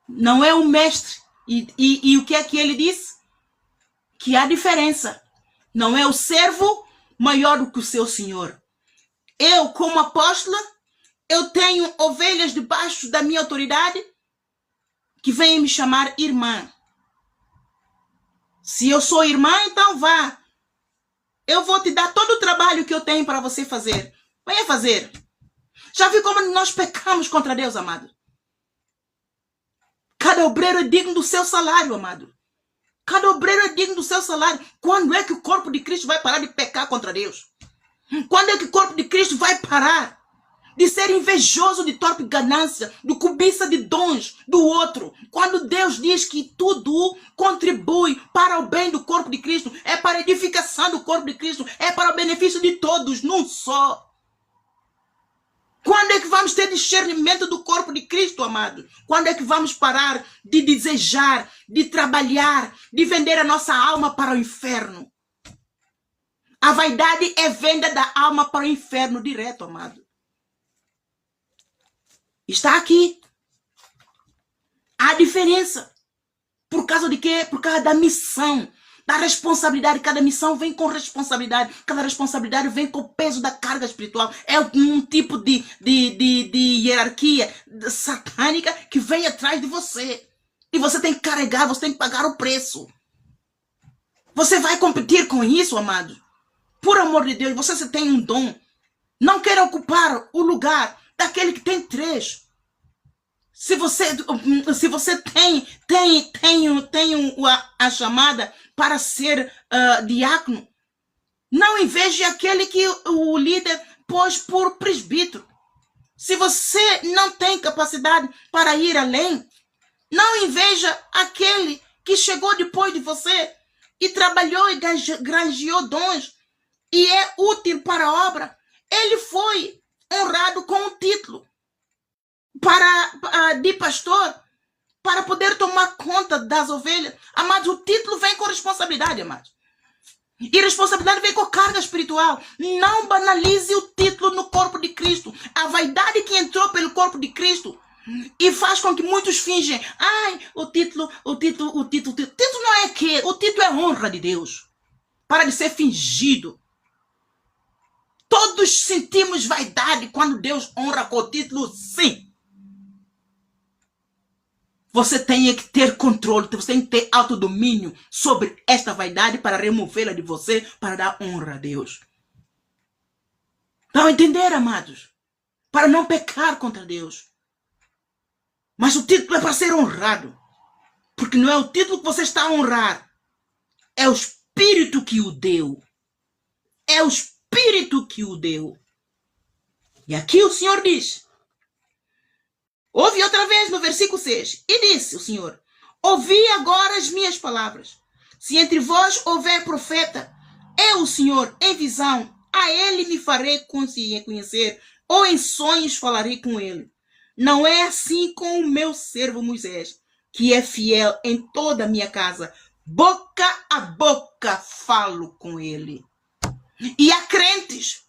Não é o mestre. E o que é que ele disse? Que há diferença. Não é o servo maior do que o seu senhor. Eu, como apóstola, eu tenho ovelhas debaixo da minha autoridade que vêm me chamar irmã. Se eu sou irmã, então vá. Eu vou te dar todo o trabalho que eu tenho para você fazer. Venha fazer. Já viu como nós pecamos contra Deus, amado? Cada obreiro é digno do seu salário, amado. Cada obreiro é digno do seu salário. Quando é que o corpo de Cristo vai parar de pecar contra Deus? Quando é que o corpo de Cristo vai parar de ser invejoso de torpe ganância, de cobiça de dons do outro? Quando Deus diz que tudo contribui para o bem do corpo de Cristo, é para a edificação do corpo de Cristo, é para o benefício de todos, num só. Quando é que vamos ter discernimento do corpo de Cristo, amado? Quando é que vamos parar de desejar, de trabalhar, de vender a nossa alma para o inferno? A vaidade é venda da alma para o inferno direto, amado. Está aqui. Há diferença. Por causa de quê? Por causa da missão, da responsabilidade. Cada missão vem com responsabilidade. Cada responsabilidade vem com o peso da carga espiritual. É um tipo de hierarquia satânica que vem atrás de você. E você tem que carregar, você tem que pagar o preço. Você vai competir com isso, amado? Por amor de Deus, você tem um dom. Não queira ocupar o lugar daquele que tem 3. Se você tem a chamada para ser diácono, não inveje aquele que o líder pôs por presbítero. Se você não tem capacidade para ir além, não inveja aquele que chegou depois de você e trabalhou e granjeou dons e é útil para a obra. Ele foi honrado com um título de pastor para poder tomar conta das ovelhas. Amados, o título vem com responsabilidade, amados. E responsabilidade vem com carga espiritual. Não banalize o título no corpo de Cristo. A vaidade que entrou pelo corpo de Cristo e faz com que muitos fingem. Ai, o título não é quê? O título é honra de Deus. Para de ser fingido. Todos sentimos vaidade quando Deus honra com o título, sim. Você tem que ter controle, você tem que ter autodomínio sobre esta vaidade para removê-la de você, para dar honra a Deus. Não entender, amados? Para não pecar contra Deus. Mas o título é para ser honrado. Porque não é o título que você está a honrar. É o Espírito que o deu. É o Espírito que o deu. E aqui o Senhor diz. Ouve outra vez no versículo 6. E disse o Senhor: ouvi agora as minhas palavras. Se entre vós houver profeta, eu, o Senhor, em visão, a ele me farei conhecer, ou em sonhos falarei com ele. Não é assim com o meu servo Moisés, que é fiel em toda a minha casa. Boca a boca falo com ele. E há crentes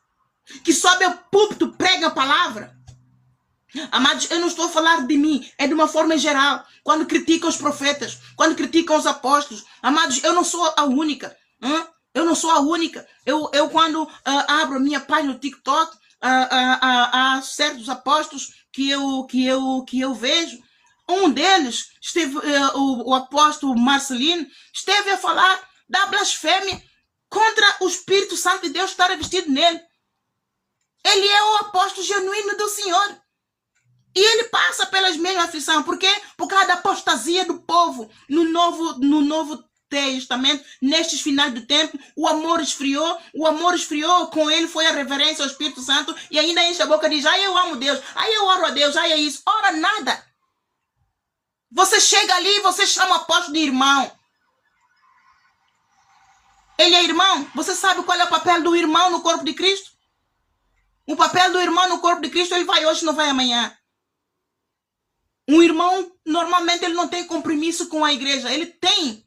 que sob o púlpito pregam a palavra. Amados, eu não estou a falar de mim, é de uma forma geral. Quando criticam os profetas, quando criticam os apóstolos. Amados, eu não sou a única. Eu não sou a única. Eu quando abro a minha página no TikTok, há certos apóstolos que eu vejo. Um deles, o apóstolo Marcelino, esteve a falar da blasfêmia contra o Espírito Santo de Deus estar vestido nele. Ele é o apóstolo genuíno do Senhor. E ele passa pelas mesmas aflições. Por quê? Por causa da apostasia do povo. No Novo Testamento, nestes finais do tempo, o amor esfriou. O amor esfriou. Com ele foi a reverência ao Espírito Santo. E ainda enche a boca e diz: ai, eu amo Deus. Ai, eu oro a Deus. Ai, é isso. Ora, nada. Você chega ali e você chama o apóstolo de irmão. Ele é irmão. Você sabe qual é o papel do irmão no corpo de Cristo? O papel do irmão no corpo de Cristo, ele vai hoje, não vai amanhã. Um irmão, normalmente, ele não tem compromisso com a igreja. Ele tem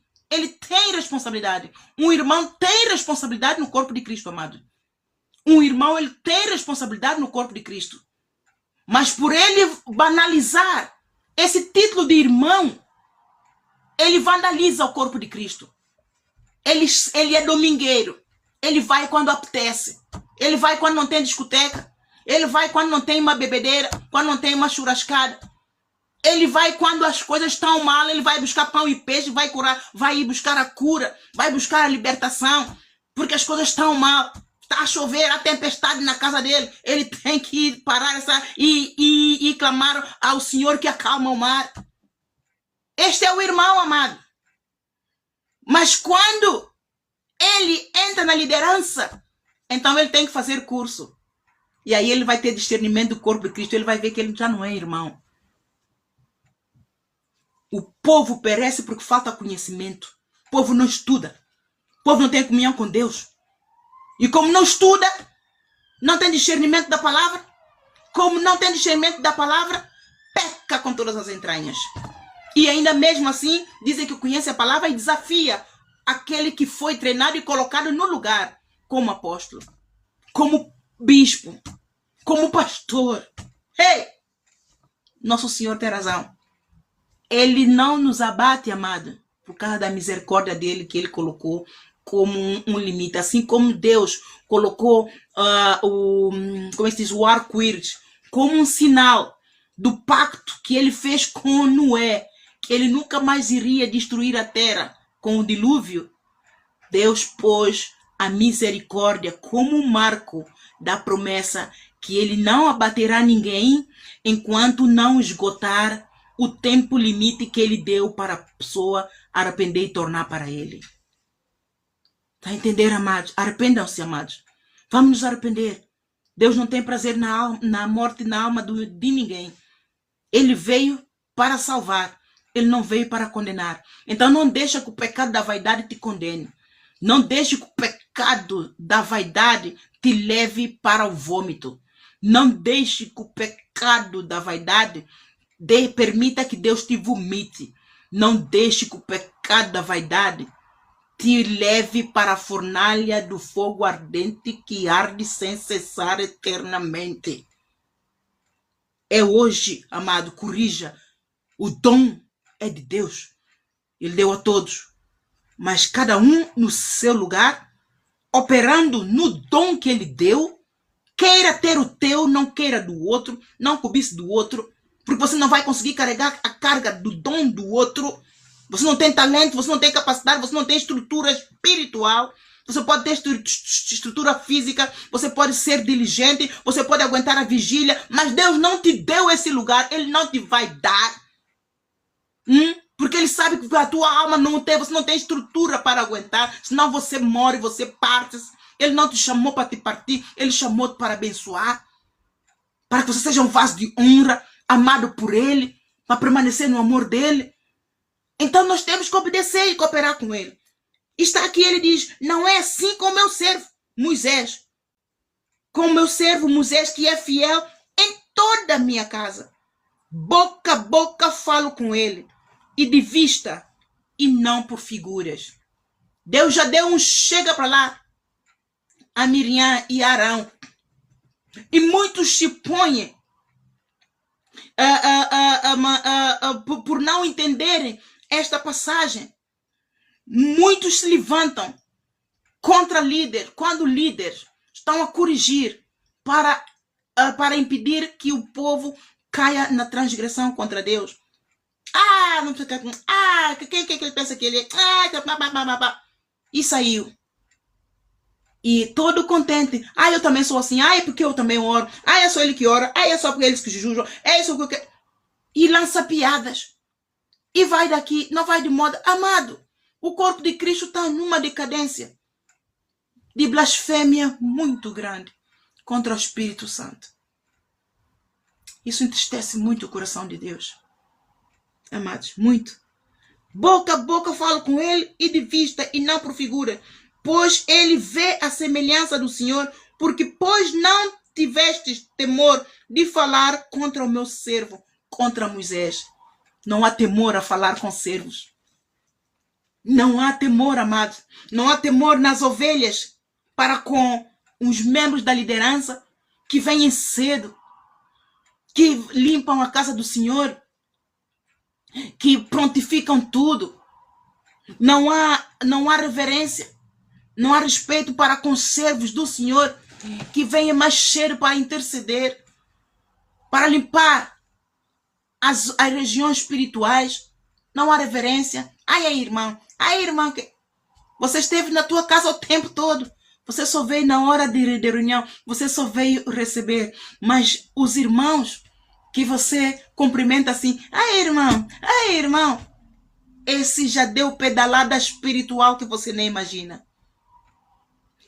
responsabilidade. Um irmão tem responsabilidade no corpo de Cristo, amado. Um irmão, ele tem responsabilidade no corpo de Cristo. Mas por ele banalizar esse título de irmão, ele vandaliza o corpo de Cristo. Ele é domingueiro. Ele vai quando apetece. Ele vai quando não tem discoteca. Ele vai quando não tem uma bebedeira, quando não tem uma churrascada. Ele vai quando as coisas estão mal, ele vai buscar pão e peixe, vai curar, vai ir buscar a cura, vai buscar a libertação, porque as coisas estão mal. Está a chover, a tempestade na casa dele. Ele tem que parar e clamar ao Senhor que acalma o mar. Este é o irmão, amado. Mas quando ele entra na liderança, então ele tem que fazer curso. E aí ele vai ter discernimento do corpo de Cristo. Ele vai ver que ele já não é irmão. O povo perece porque falta conhecimento. O povo não estuda. O povo não tem comunhão com Deus. E como não estuda, não tem discernimento da palavra. Como não tem discernimento da palavra, peca com todas as entranhas. E ainda mesmo assim, dizem que conhece a palavra e desafia aquele que foi treinado e colocado no lugar como apóstolo, como bispo, como pastor. Ei! Nosso Senhor tem razão. Ele não nos abate, amado, por causa da misericórdia dele que ele colocou como um limite. Assim como Deus colocou o arco-íris como um sinal do pacto que ele fez com Noé, que ele nunca mais iria destruir a terra com o dilúvio. Deus pôs a misericórdia como um marco da promessa que ele não abaterá ninguém enquanto não esgotar o tempo limite que ele deu para a pessoa arrepender e tornar para ele. Está a entender, amados? Arrependam-se, amados. Vamos nos arrepender. Deus não tem prazer na morte e na alma de ninguém. Ele veio para salvar. Ele não veio para condenar. Então não deixa que o pecado da vaidade te condene. Não deixe que o pecado da vaidade te leve para o vômito. Não deixe que o pecado da vaidade permita que Deus te vomite. Não deixe que o pecado da vaidade te leve para a fornalha do fogo ardente que arde sem cessar eternamente. É hoje, amado, corrija. O dom é de Deus. Ele deu a todos. Mas cada um no seu lugar, operando no dom que ele deu, queira ter o teu, não queira do outro, não cobice do outro, porque você não vai conseguir carregar a carga do dom do outro. Você não tem talento, você não tem capacidade, você não tem estrutura espiritual. Você pode ter estrutura física, você pode ser diligente, você pode aguentar a vigília, mas Deus não te deu esse lugar, Ele não te vai dar. Porque Ele sabe que a tua alma não tem, você não tem estrutura para aguentar, senão você morre, você parte. Ele não te chamou para te partir, Ele chamou-te para abençoar, para que você seja um vaso de honra, amado por Ele, para permanecer no amor dEle. Então nós temos que obedecer e cooperar com Ele. Está aqui, ele diz, não é assim com o meu servo, Moisés. Com o meu servo Moisés, que é fiel em toda a minha casa. Boca a boca falo com ele, e de vista, e não por figuras. Deus já deu um chega para lá a Miriam e Arão. E muitos se põem por não entenderem esta passagem. Muitos se levantam contra líder, quando líderes estão a corrigir para impedir que o povo caia na transgressão contra Deus. Não fica. Quem que ele pensa que ele é? E saiu. E todo contente. Eu também sou assim. É porque eu também oro. É só ele que ora. É só porque eles que jejum. É isso que eu quero. E lança piadas. E vai daqui. Não vai de moda. Amado, o corpo de Cristo está numa decadência de blasfêmia muito grande contra o Espírito Santo. Isso entristece muito o coração de Deus. Amados, muito. Boca a boca falo com ele, e de vista e não por figura, pois ele vê a semelhança do Senhor, pois não tivestes temor de falar contra o meu servo, contra Moisés. Não há temor a falar com servos. Não há temor, amados. Não há temor nas ovelhas para com os membros da liderança que vêm cedo, que limpam a casa do Senhor, que prontificam tudo. Não há reverência, não há respeito para com os servos do Senhor que vêm mais cedo para interceder, para limpar as regiões espirituais. Não há reverência. Irmão, que você esteve na tua casa o tempo todo. Você só veio na hora de reunião. Você só veio receber. Mas os irmãos que você cumprimenta assim, irmão, esse já deu pedalada espiritual que você nem imagina.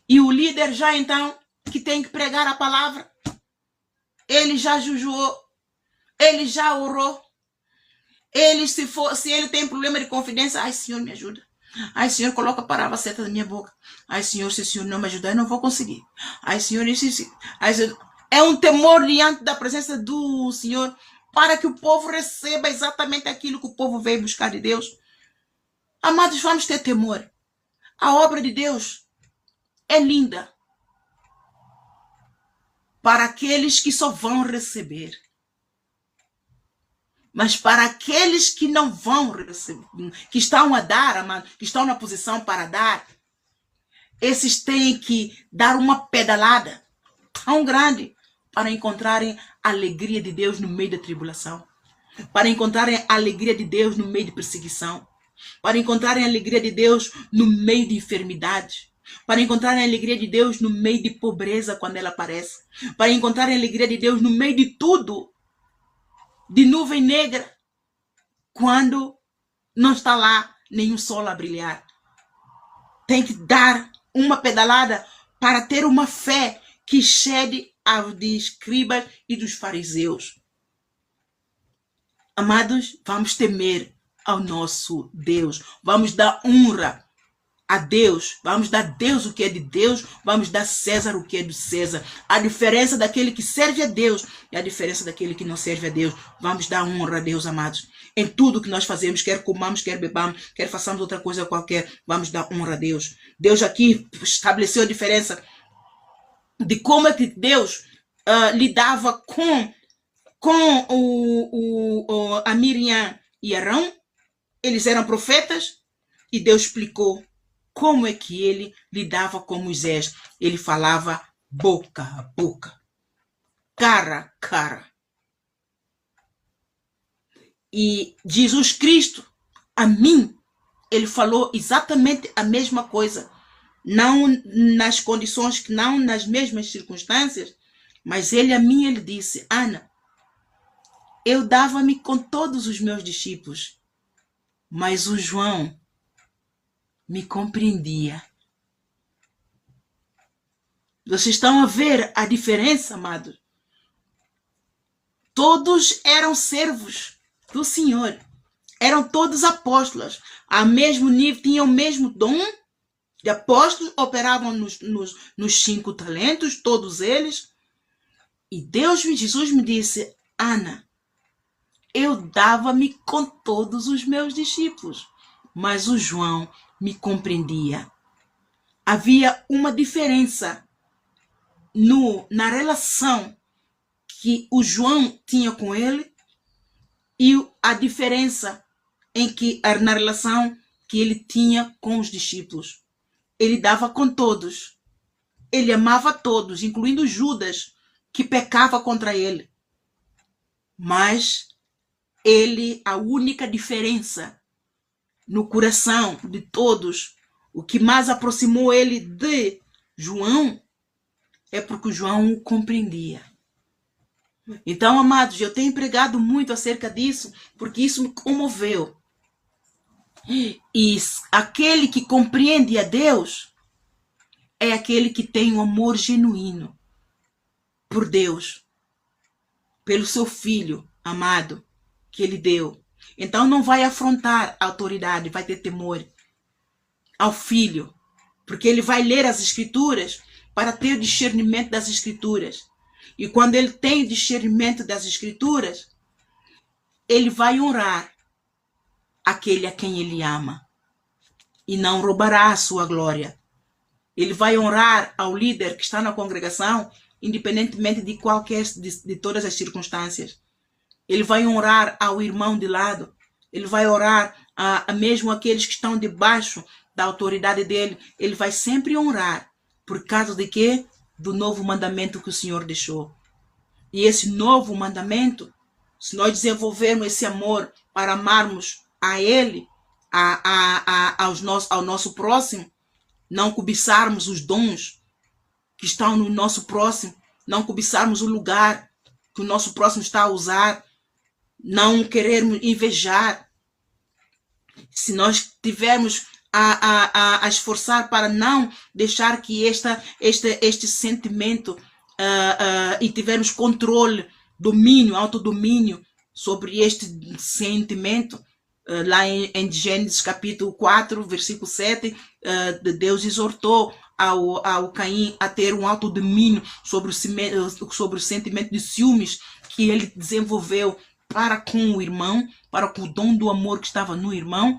E o líder já então, que tem que pregar a palavra, ele já jejuou, ele já orou. Ele, se ele tem problema de confidência, ai, Senhor, me ajuda. Ai, Senhor, coloca a palavra certa na minha boca. Ai, Senhor, se o Senhor não me ajudar, eu não vou conseguir. Ai, Senhor, isso. Ai, Senhor. É um temor diante da presença do Senhor, para que o povo receba exatamente aquilo que o povo veio buscar de Deus. Amados, vamos ter temor. A obra de Deus é linda para aqueles que só vão receber. Mas para aqueles que não vão receber, que estão a dar, amado, que estão na posição para dar, esses têm que dar uma pedalada tão grande para encontrarem a alegria de Deus no meio da tribulação, para encontrarem a alegria de Deus no meio de perseguição, para encontrarem a alegria de Deus no meio de enfermidade, para encontrarem a alegria de Deus no meio de pobreza quando ela aparece, para encontrarem a alegria de Deus no meio de tudo, de nuvem negra, quando não está lá nenhum sol a brilhar. Tem que dar uma pedalada para ter uma fé que excede a de escribas e dos fariseus. Amados, vamos temer ao nosso Deus. Vamos dar honra a Deus. Vamos dar a Deus o que é de Deus. Vamos dar a César o que é do César. A diferença daquele que serve a Deus e a diferença daquele que não serve a Deus. Vamos dar honra a Deus, amados. Em tudo que nós fazemos, quer comamos, quer bebamos, quer façamos outra coisa qualquer, vamos dar honra a Deus. Deus aqui estabeleceu a diferença de como é que Deus lidava com a Miriam e Arão. Eles eram profetas e Deus explicou como é que ele lidava com Moisés. Ele falava boca a boca, cara a cara. E Jesus Cristo, a mim, ele falou exatamente a mesma coisa. Não nas condições, não nas mesmas circunstâncias, mas ele a mim, ele disse, Ana, eu dava-me com todos os meus discípulos, mas o João me compreendia. Vocês estão a ver a diferença, amado? Todos eram servos do Senhor. Eram todos apóstolos. A mesmo nível, tinham o mesmo dom de apóstolos, operavam nos 5 talentos, todos eles. E Jesus me disse, Ana, eu dava-me com todos os meus discípulos, mas o João me compreendia. Havia uma diferença na relação que o João tinha com ele e a diferença na relação que ele tinha com os discípulos. Ele dava com todos. Ele amava todos, incluindo Judas, que pecava contra ele. Mas a única diferença no coração de todos, o que mais aproximou ele de João, é porque o João o compreendia. Então, amados, eu tenho pregado muito acerca disso, porque isso me comoveu. E aquele que compreende a Deus é aquele que tem um amor genuíno por Deus, pelo seu Filho amado que ele deu. Então não vai afrontar a autoridade, vai ter temor ao Filho, porque ele vai ler as Escrituras para ter o discernimento das Escrituras. E quando ele tem o discernimento das Escrituras, ele vai honrar aquele a quem ele ama e não roubará a sua glória. Ele vai honrar ao líder que está na congregação, independentemente de de todas as circunstâncias. Ele vai honrar ao irmão de lado. Ele vai orar a mesmo aqueles que estão debaixo da autoridade dele. Ele vai sempre honrar. Por causa de quê? Do novo mandamento que o Senhor deixou. E esse novo mandamento, se nós desenvolvermos esse amor para amarmos a Ele, ao nosso próximo, não cobiçarmos os dons que estão no nosso próximo, não cobiçarmos o lugar que o nosso próximo está a usar, não querermos invejar, Se nós tivermos a esforçar para não deixar que este sentimento e tivermos controle, domínio, autodomínio sobre este sentimento, lá em Gênesis capítulo 4, versículo 7, Deus exortou ao Caim a ter um autodomínio sobre o sentimento de ciúmes que ele desenvolveu para com o irmão, para com o dom do amor que estava no irmão.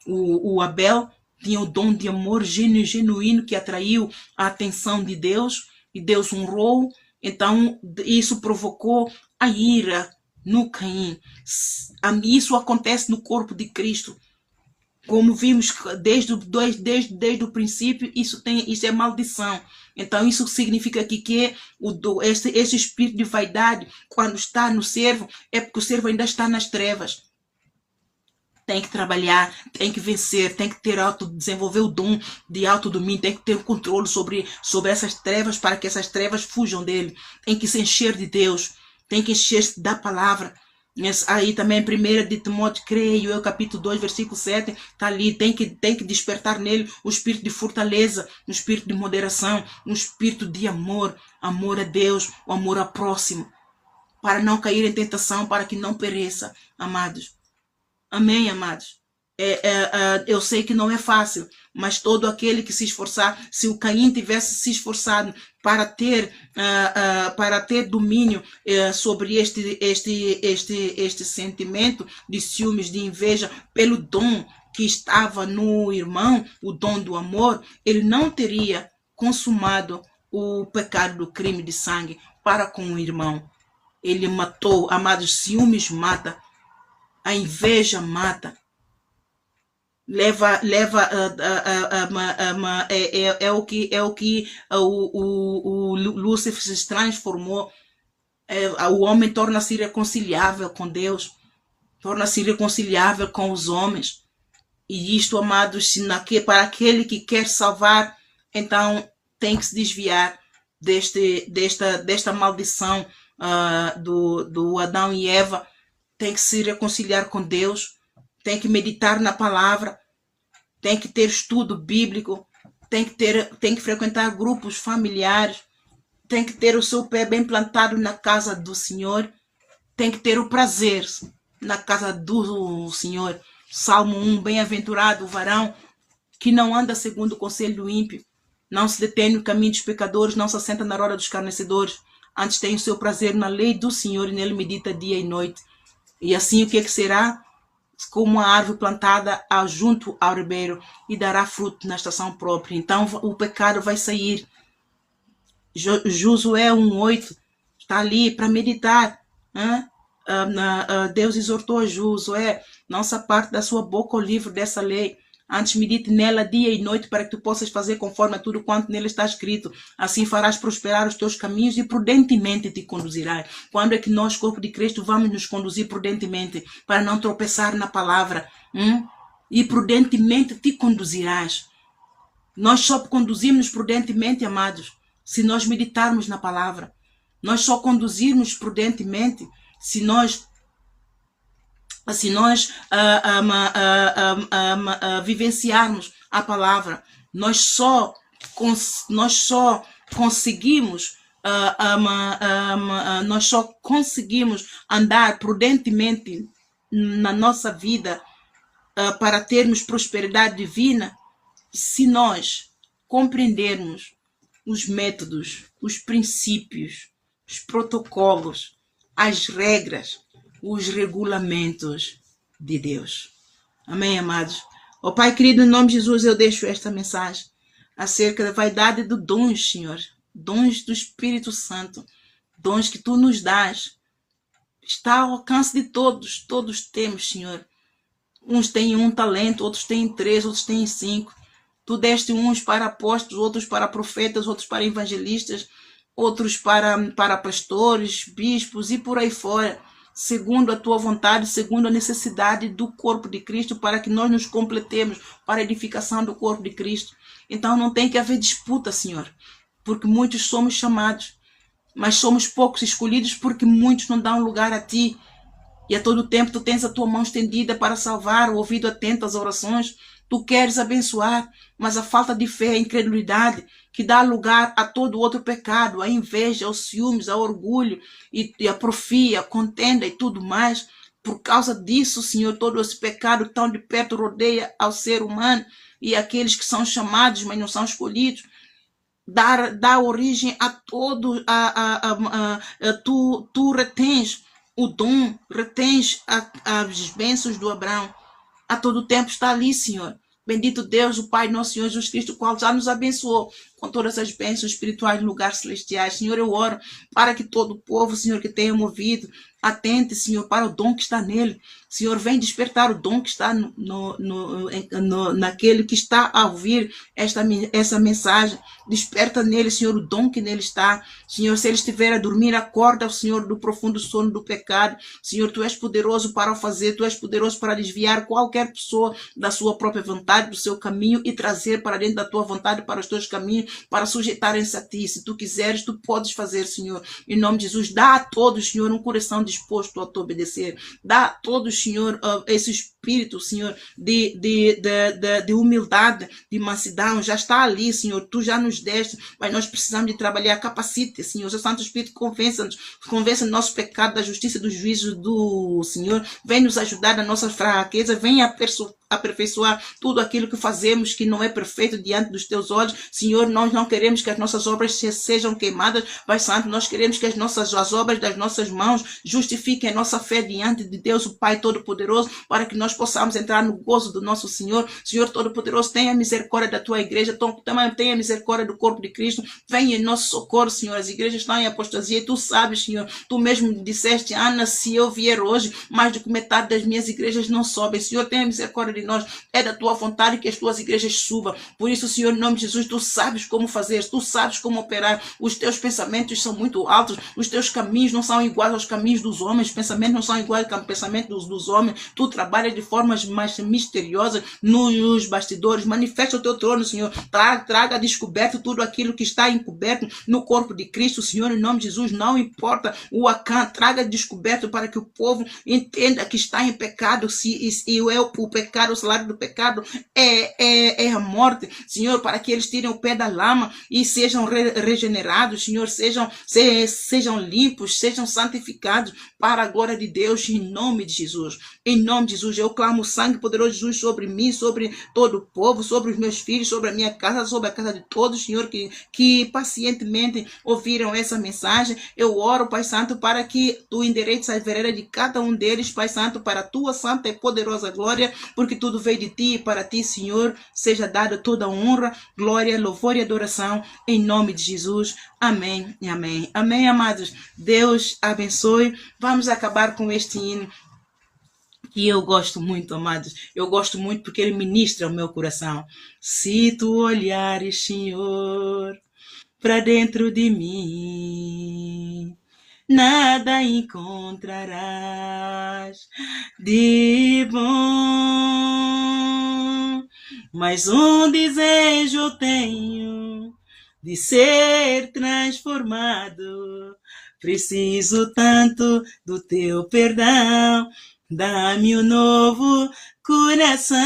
O Abel tinha o dom de amor genuíno que atraiu a atenção de Deus e Deus honrou. Então isso provocou a ira no Caim. Isso acontece no corpo de Cristo. Como vimos desde o princípio, isso é maldição. Então isso significa aqui que esse espírito de vaidade, quando está no servo, é porque o servo ainda está nas trevas. Tem que trabalhar, tem que vencer, tem que desenvolver o dom de autodomínio, tem que ter o controle sobre essas trevas para que essas trevas fujam dele. Tem que se encher de Deus, tem que encher-se da palavra. Aí também 1 de Timóteo, creio eu, capítulo 2, versículo 7, está ali, tem que despertar nele o espírito de fortaleza, um espírito de moderação, um espírito de amor a Deus, o amor ao próximo, para não cair em tentação, para que não pereça, amados. Amém, amados? Eu sei que não é fácil, mas todo aquele que se esforçar, se o Caim tivesse se esforçado para ter domínio sobre este sentimento de ciúmes, de inveja, pelo dom que estava no irmão, o dom do amor, ele não teria consumado o pecado do crime de sangue para com o irmão. Ele matou, amados, ciúmes mata. A inveja mata. É o que o Lúcifer se transformou. O homem torna-se irreconciliável com Deus, torna-se irreconciliável com os homens. E isto, amados, para aquele que quer salvar, então tem que se desviar desta maldição do Adão e Eva. Tem que se reconciliar com Deus, tem que meditar na palavra, tem que ter estudo bíblico, tem que frequentar grupos familiares, tem que ter o seu pé bem plantado na casa do Senhor, tem que ter o prazer na casa do Senhor. Salmo 1, bem-aventurado o varão que não anda segundo o conselho do ímpio, não se detém no caminho dos pecadores, não se assenta na roda dos escarnecedores, antes tem o seu prazer na lei do Senhor e nele medita dia e noite. E assim o que será? Como uma árvore plantada junto ao ribeiro e dará fruto na estação própria. Então o pecado vai sair. Josué 1:8 está ali para meditar. Deus exortou a Josué: não se aparte da sua boca o livro dessa lei. Antes medite nela dia e noite, para que tu possas fazer conforme a tudo quanto nele está escrito. Assim farás prosperar os teus caminhos e prudentemente te conduzirás. Quando é que nós, corpo de Cristo, vamos nos conduzir prudentemente para não tropeçar na palavra? E prudentemente te conduzirás. Nós só conduzimos prudentemente, amados, se nós meditarmos na palavra. Nós só conduzimos prudentemente se nós vivenciarmos a palavra. Nós só conseguimos andar prudentemente na nossa vida para termos prosperidade divina se nós compreendermos os métodos, os princípios, os protocolos, as regras, os regulamentos de Deus. Amém, amados? Pai querido, em nome de Jesus, eu deixo esta mensagem acerca da vaidade do dons, Senhor. Dons do Espírito Santo. Dons que Tu nos dás. Está ao alcance de todos. Todos temos, Senhor. Uns têm 1 talento, outros têm 3, outros têm 5. Tu deste uns para apóstolos, outros para profetas, outros para evangelistas, outros para pastores, bispos e por aí fora, segundo a tua vontade, segundo a necessidade do corpo de Cristo, para que nós nos completemos para a edificação do corpo de Cristo. Então não tem que haver disputa, Senhor, porque muitos somos chamados, mas somos poucos escolhidos porque muitos não dão lugar a Ti. e a todo tempo tu tens a tua mão estendida para salvar, o ouvido atento às orações. Tu queres abençoar, mas a falta de fé, a incredulidade, que dá lugar a todo outro pecado, a inveja, aos ciúmes, ao orgulho e a porfia, a contenda e tudo mais. Por causa disso, Senhor, todo esse pecado tão de perto rodeia ao ser humano e aqueles que são chamados, mas não são escolhidos. Dá origem a todo, tu retens o dom, retens as bênçãos do Abraão. A todo tempo está ali, Senhor. Bendito Deus, o Pai, nosso Senhor Jesus Cristo, o qual já nos abençoou com todas as bênçãos espirituais de lugares celestiais. Senhor, eu oro para que todo o povo, Senhor, que tenha ouvido, atente, Senhor, para o dom que está nele. Senhor, vem despertar o dom que está naquele que está a ouvir essa mensagem. Desperta nele, Senhor, o dom que nele está. Senhor, se ele estiver a dormir, acorda, Senhor, do profundo sono do pecado. Senhor, tu és poderoso para o fazer, tu és poderoso para desviar qualquer pessoa da sua própria vontade, do seu caminho e trazer para dentro da tua vontade, para os teus caminhos, para sujeitarem-se a ti. Se tu quiseres, tu podes fazer, Senhor. Em nome de Jesus, dá a todos, Senhor, um coração disposto a te obedecer. Dá a todos, Senhor, esse espírito, Senhor, de humildade, de mansidão, já está ali, Senhor, tu já nos deste, mas nós precisamos de trabalhar, capacite, Senhor, o Santo Espírito convença-nos do nosso pecado, da justiça e do juízo do Senhor, vem nos ajudar na nossa fraqueza, vem aperfeiçoar tudo aquilo que fazemos que não é perfeito diante dos teus olhos. Senhor, nós não queremos que as nossas obras sejam queimadas, Pai Santo, nós queremos que as obras das nossas mãos justifiquem a nossa fé diante de Deus, o Pai Todo-Poderoso, para que nós possamos entrar no gozo do nosso Senhor. Senhor Todo-Poderoso, tenha misericórdia da tua igreja, também tenha misericórdia do corpo de Cristo, venha em nosso socorro, Senhor. As igrejas estão em apostasia e tu sabes, Senhor, tu mesmo disseste, Ana, se eu vier hoje, mais do que metade das minhas igrejas não sobem. Senhor, tenha misericórdia de nós, é da tua vontade que as tuas igrejas subam. Por isso, Senhor, em nome de Jesus, tu sabes como fazer, tu sabes como operar. Os teus pensamentos são muito altos, os teus caminhos não são iguais aos caminhos dos homens, os pensamentos não são iguais aos pensamentos dos homens. Tu trabalhas de formas mais misteriosas nos bastidores. Manifesta o teu trono, Senhor. Traga descoberto tudo aquilo que está encoberto no corpo de Cristo, Senhor, em nome de Jesus. Não importa o acã, traga descoberto para que o povo entenda que está em pecado. O pecado, o salário do pecado é a morte, Senhor, para que eles tirem o pé da lama e sejam regenerados, Senhor, sejam limpos, sejam santificados para a glória de Deus, em nome de Jesus. Em nome de Jesus, eu clamo o sangue poderoso de Jesus sobre mim, sobre todo o povo, sobre os meus filhos, sobre a minha casa, sobre a casa de todos, Senhor, que pacientemente ouviram essa mensagem. Eu oro, Pai Santo, para que tu endereçes a vereda de cada um deles, Pai Santo, para a tua santa e poderosa glória, porque tudo veio de ti e para ti, Senhor, seja dada toda honra, glória, louvor e adoração, em nome de Jesus. Amém e amém. Amém, amados. Deus abençoe. Vamos acabar com este hino que eu gosto muito, amados. Eu gosto muito porque ele ministra o meu coração. Se tu olhares, Senhor, para dentro de mim, nada encontrarás de bom, mas um desejo eu tenho de ser transformado. Preciso tanto do teu perdão, dá-me um novo coração,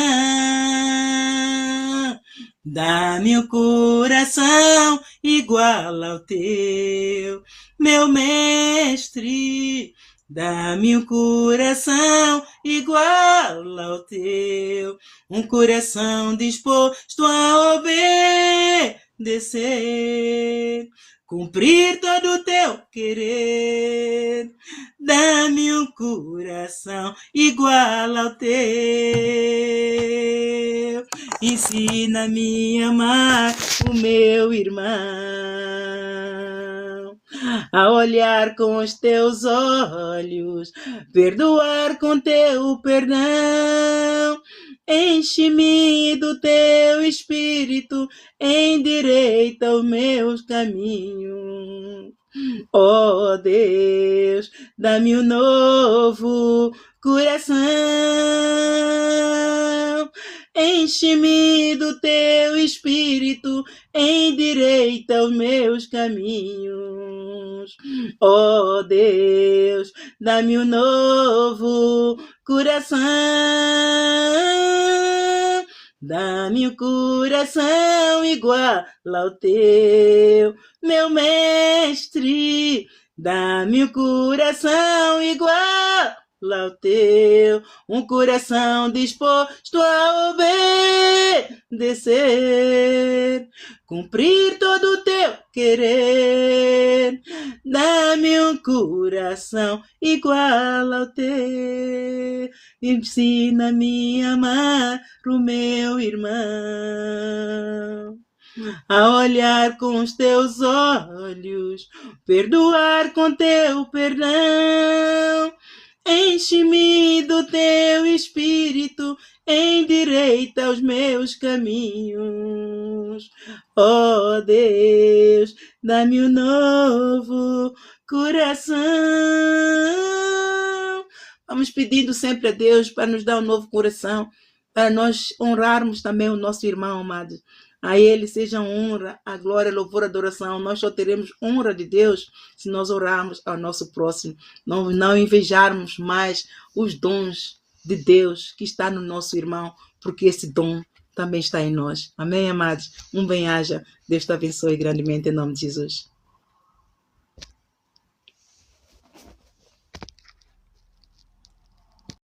dá-me um coração igual ao teu, meu mestre. Dá-me um coração igual ao teu, um coração disposto a obedecer, cumprir todo o teu querer. Dá-me um coração igual ao teu, ensina-me a amar o meu irmão, a olhar com os teus olhos, perdoar com teu perdão. Enche-me do teu espírito, endireita os meus caminhos. Ó Deus, dá-me um novo coração. Enche-me do teu espírito, endireita os meus caminhos. Ó Deus, dá-me um novo coração. Dá-me um coração igual ao teu, meu mestre. Dá-me um coração igual ao teu, um coração disposto a obedecer, cumprir todo o teu querer. Dá-me um coração igual ao teu, ensina-me a amar o meu irmão, a olhar com os teus olhos, perdoar com teu perdão. Enche-me do teu espírito, endireita os meus caminhos. Ó Deus, dá-me um novo coração. Vamos pedindo sempre a Deus para nos dar um novo coração, para nós honrarmos também o nosso irmão, amado. A Ele seja a honra, a glória, a louvor, a adoração. Nós só teremos honra de Deus se nós orarmos ao nosso próximo. Não invejarmos mais os dons de Deus que está no nosso irmão, porque esse dom também está em nós. Amém, amados? Um bem-aja. Deus te abençoe grandemente em nome de Jesus.